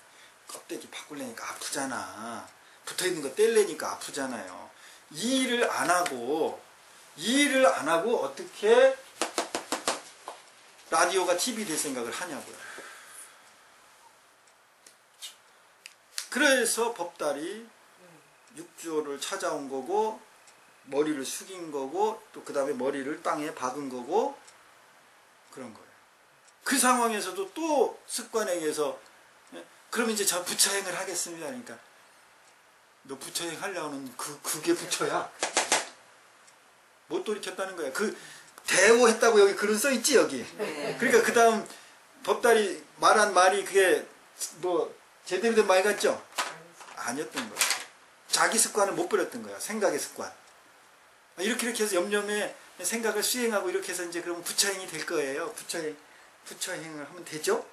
껍데기 바꾸려니까 아프잖아. 붙어있는 거 떼려니까 아프잖아요. 이 일을 안 하고 어떻게 라디오가 TV 될 생각을 하냐고요. 그래서 법달이 육조를 찾아온 거고 머리를 숙인 거고 또 그 다음에 머리를 땅에 박은 거고 그런 거예요. 그 상황에서도 또 습관에 의해서 그러면 이제 저 부처행을 하겠습니다. 그러니까 너 부처행 하려는 그게 부처야. 못 돌이켰다는 거야. 그 대오했다고 여기 글은 써 있지 여기. 네. 그러니까 그 다음 법달이 말한 말이 그게 뭐 제대로 된 말 같죠? 아니었던 거야. 자기 습관을 못 버렸던 거야. 생각의 습관. 이렇게 해서 염려의 생각을 수행하고 이렇게 해서 이제 그러면 부처행이 될 거예요. 부처행을 하면 되죠?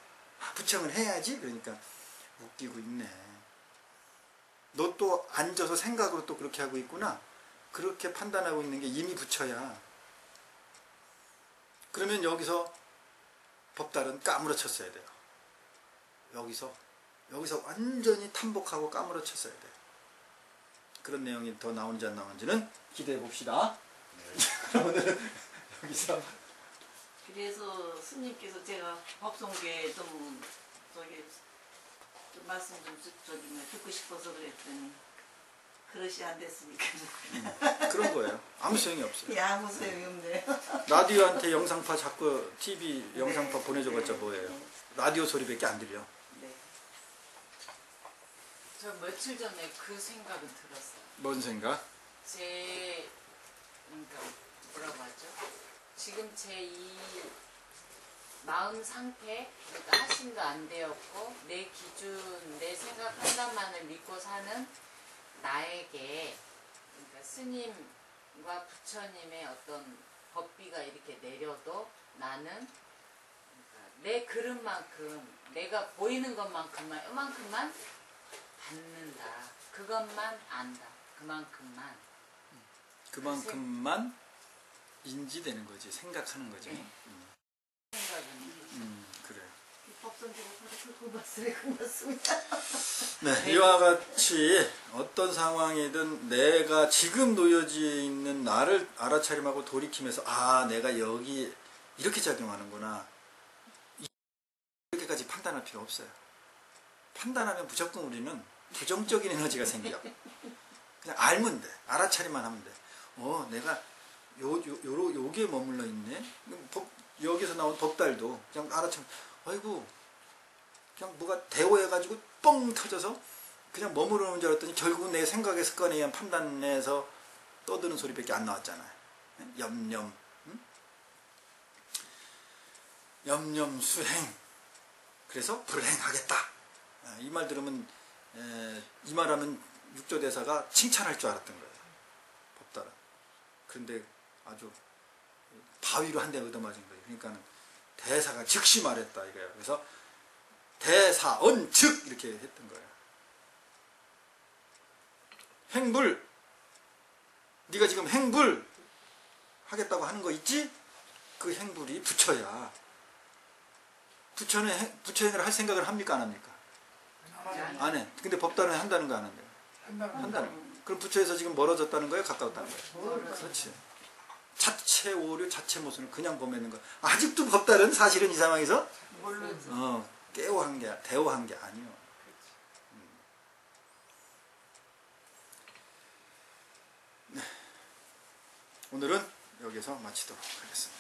부처행을 해야지. 그러니까 웃기고 있네. 너 또 앉아서 생각으로 또 그렇게 하고 있구나. 그렇게 판단하고 있는 게 이미 부처야. 그러면 여기서 법달은 까무러쳤어야 돼요. 여기서 완전히 탐복하고 까무러쳤어야 돼요. 그런 내용이 더 나오는지 안 나오는지는 기대해 봅시다. 오늘은 여기서. 그래서 스님께서 제가 법성계에 좀 말씀 좀 듣고 싶어서 그랬더니 그릇이 안 됐으니까. 그런 거예요. 아무 소용이 없어요. 예, 아무 소용이 없네요. 라디오한테 영상파 자꾸 TV 영상파 네. 보내줘봤자 뭐예요. 라디오 소리밖에 안 들려. 네. 저 며칠 전에 그 생각은 들었어요. 뭔 생각? 그러니까 뭐라고 하죠? 지금 제 이 마음 상태, 그러니까 하심도 안 되었고 내 기준, 내 생각 판단만을 믿고 사는 나에게, 그러니까 스님과 부처님의 어떤 법비가 이렇게 내려도 나는 그러니까 내 그릇만큼, 내가 보이는 것만큼만, 요만큼만 받는다. 그것만 안다. 그만큼만 인지되는 거지. 생각하는 거지. 네. 생각은. 그래요. 법성계가 그 말씀에 그 말씀이다. 네, 이와 같이 어떤 상황이든 내가 지금 놓여져 있는 나를 알아차림하고 돌이키면서 아, 내가 여기 이렇게 작용하는구나. 이렇게까지 판단할 필요 없어요. 판단하면 무조건 우리는 부정적인 에너지가 생겨. 그냥 알면 돼. 알아차리만 하면 돼. 내가 요게 머물러 있네. 여기서 나온 법달도 그냥 알아차리. 아이고, 그냥 뭐가 대오해가지고 뻥 터져서 그냥 머무르는 줄 알았더니 결국은 내 생각의 습관에 의한 판단에서 떠드는 소리밖에 안 나왔잖아요. 염념수행. 그래서 불행하겠다. 이 말 들으면 이 말하면 육조대사가 칭찬할 줄 알았던 거예요. 법달은. 그런데 아주 바위로 한 대 얻어맞은 거예요. 그러니까는 대사가 즉시 말했다 이거예요. 그래서 대사언즉 이렇게 했던 거예요. 행불, 네가 지금 행불 하겠다고 하는 거 있지? 그 행불이 부처야. 부처행을 할 생각을 합니까 안 합니까? 안 해. 근데 법달은 한다는 거 안 한대요. 한다는 거. 그럼 부처에서 지금 멀어졌다는 거예요? 가까웠다는 거예요? 그렇지. 자체 오류, 자체 모순을 그냥 범했는 거. 아직도 법달은 사실은 이 상황에서 대오한 게 아니요. 네. 오늘은 여기서 마치도록 하겠습니다.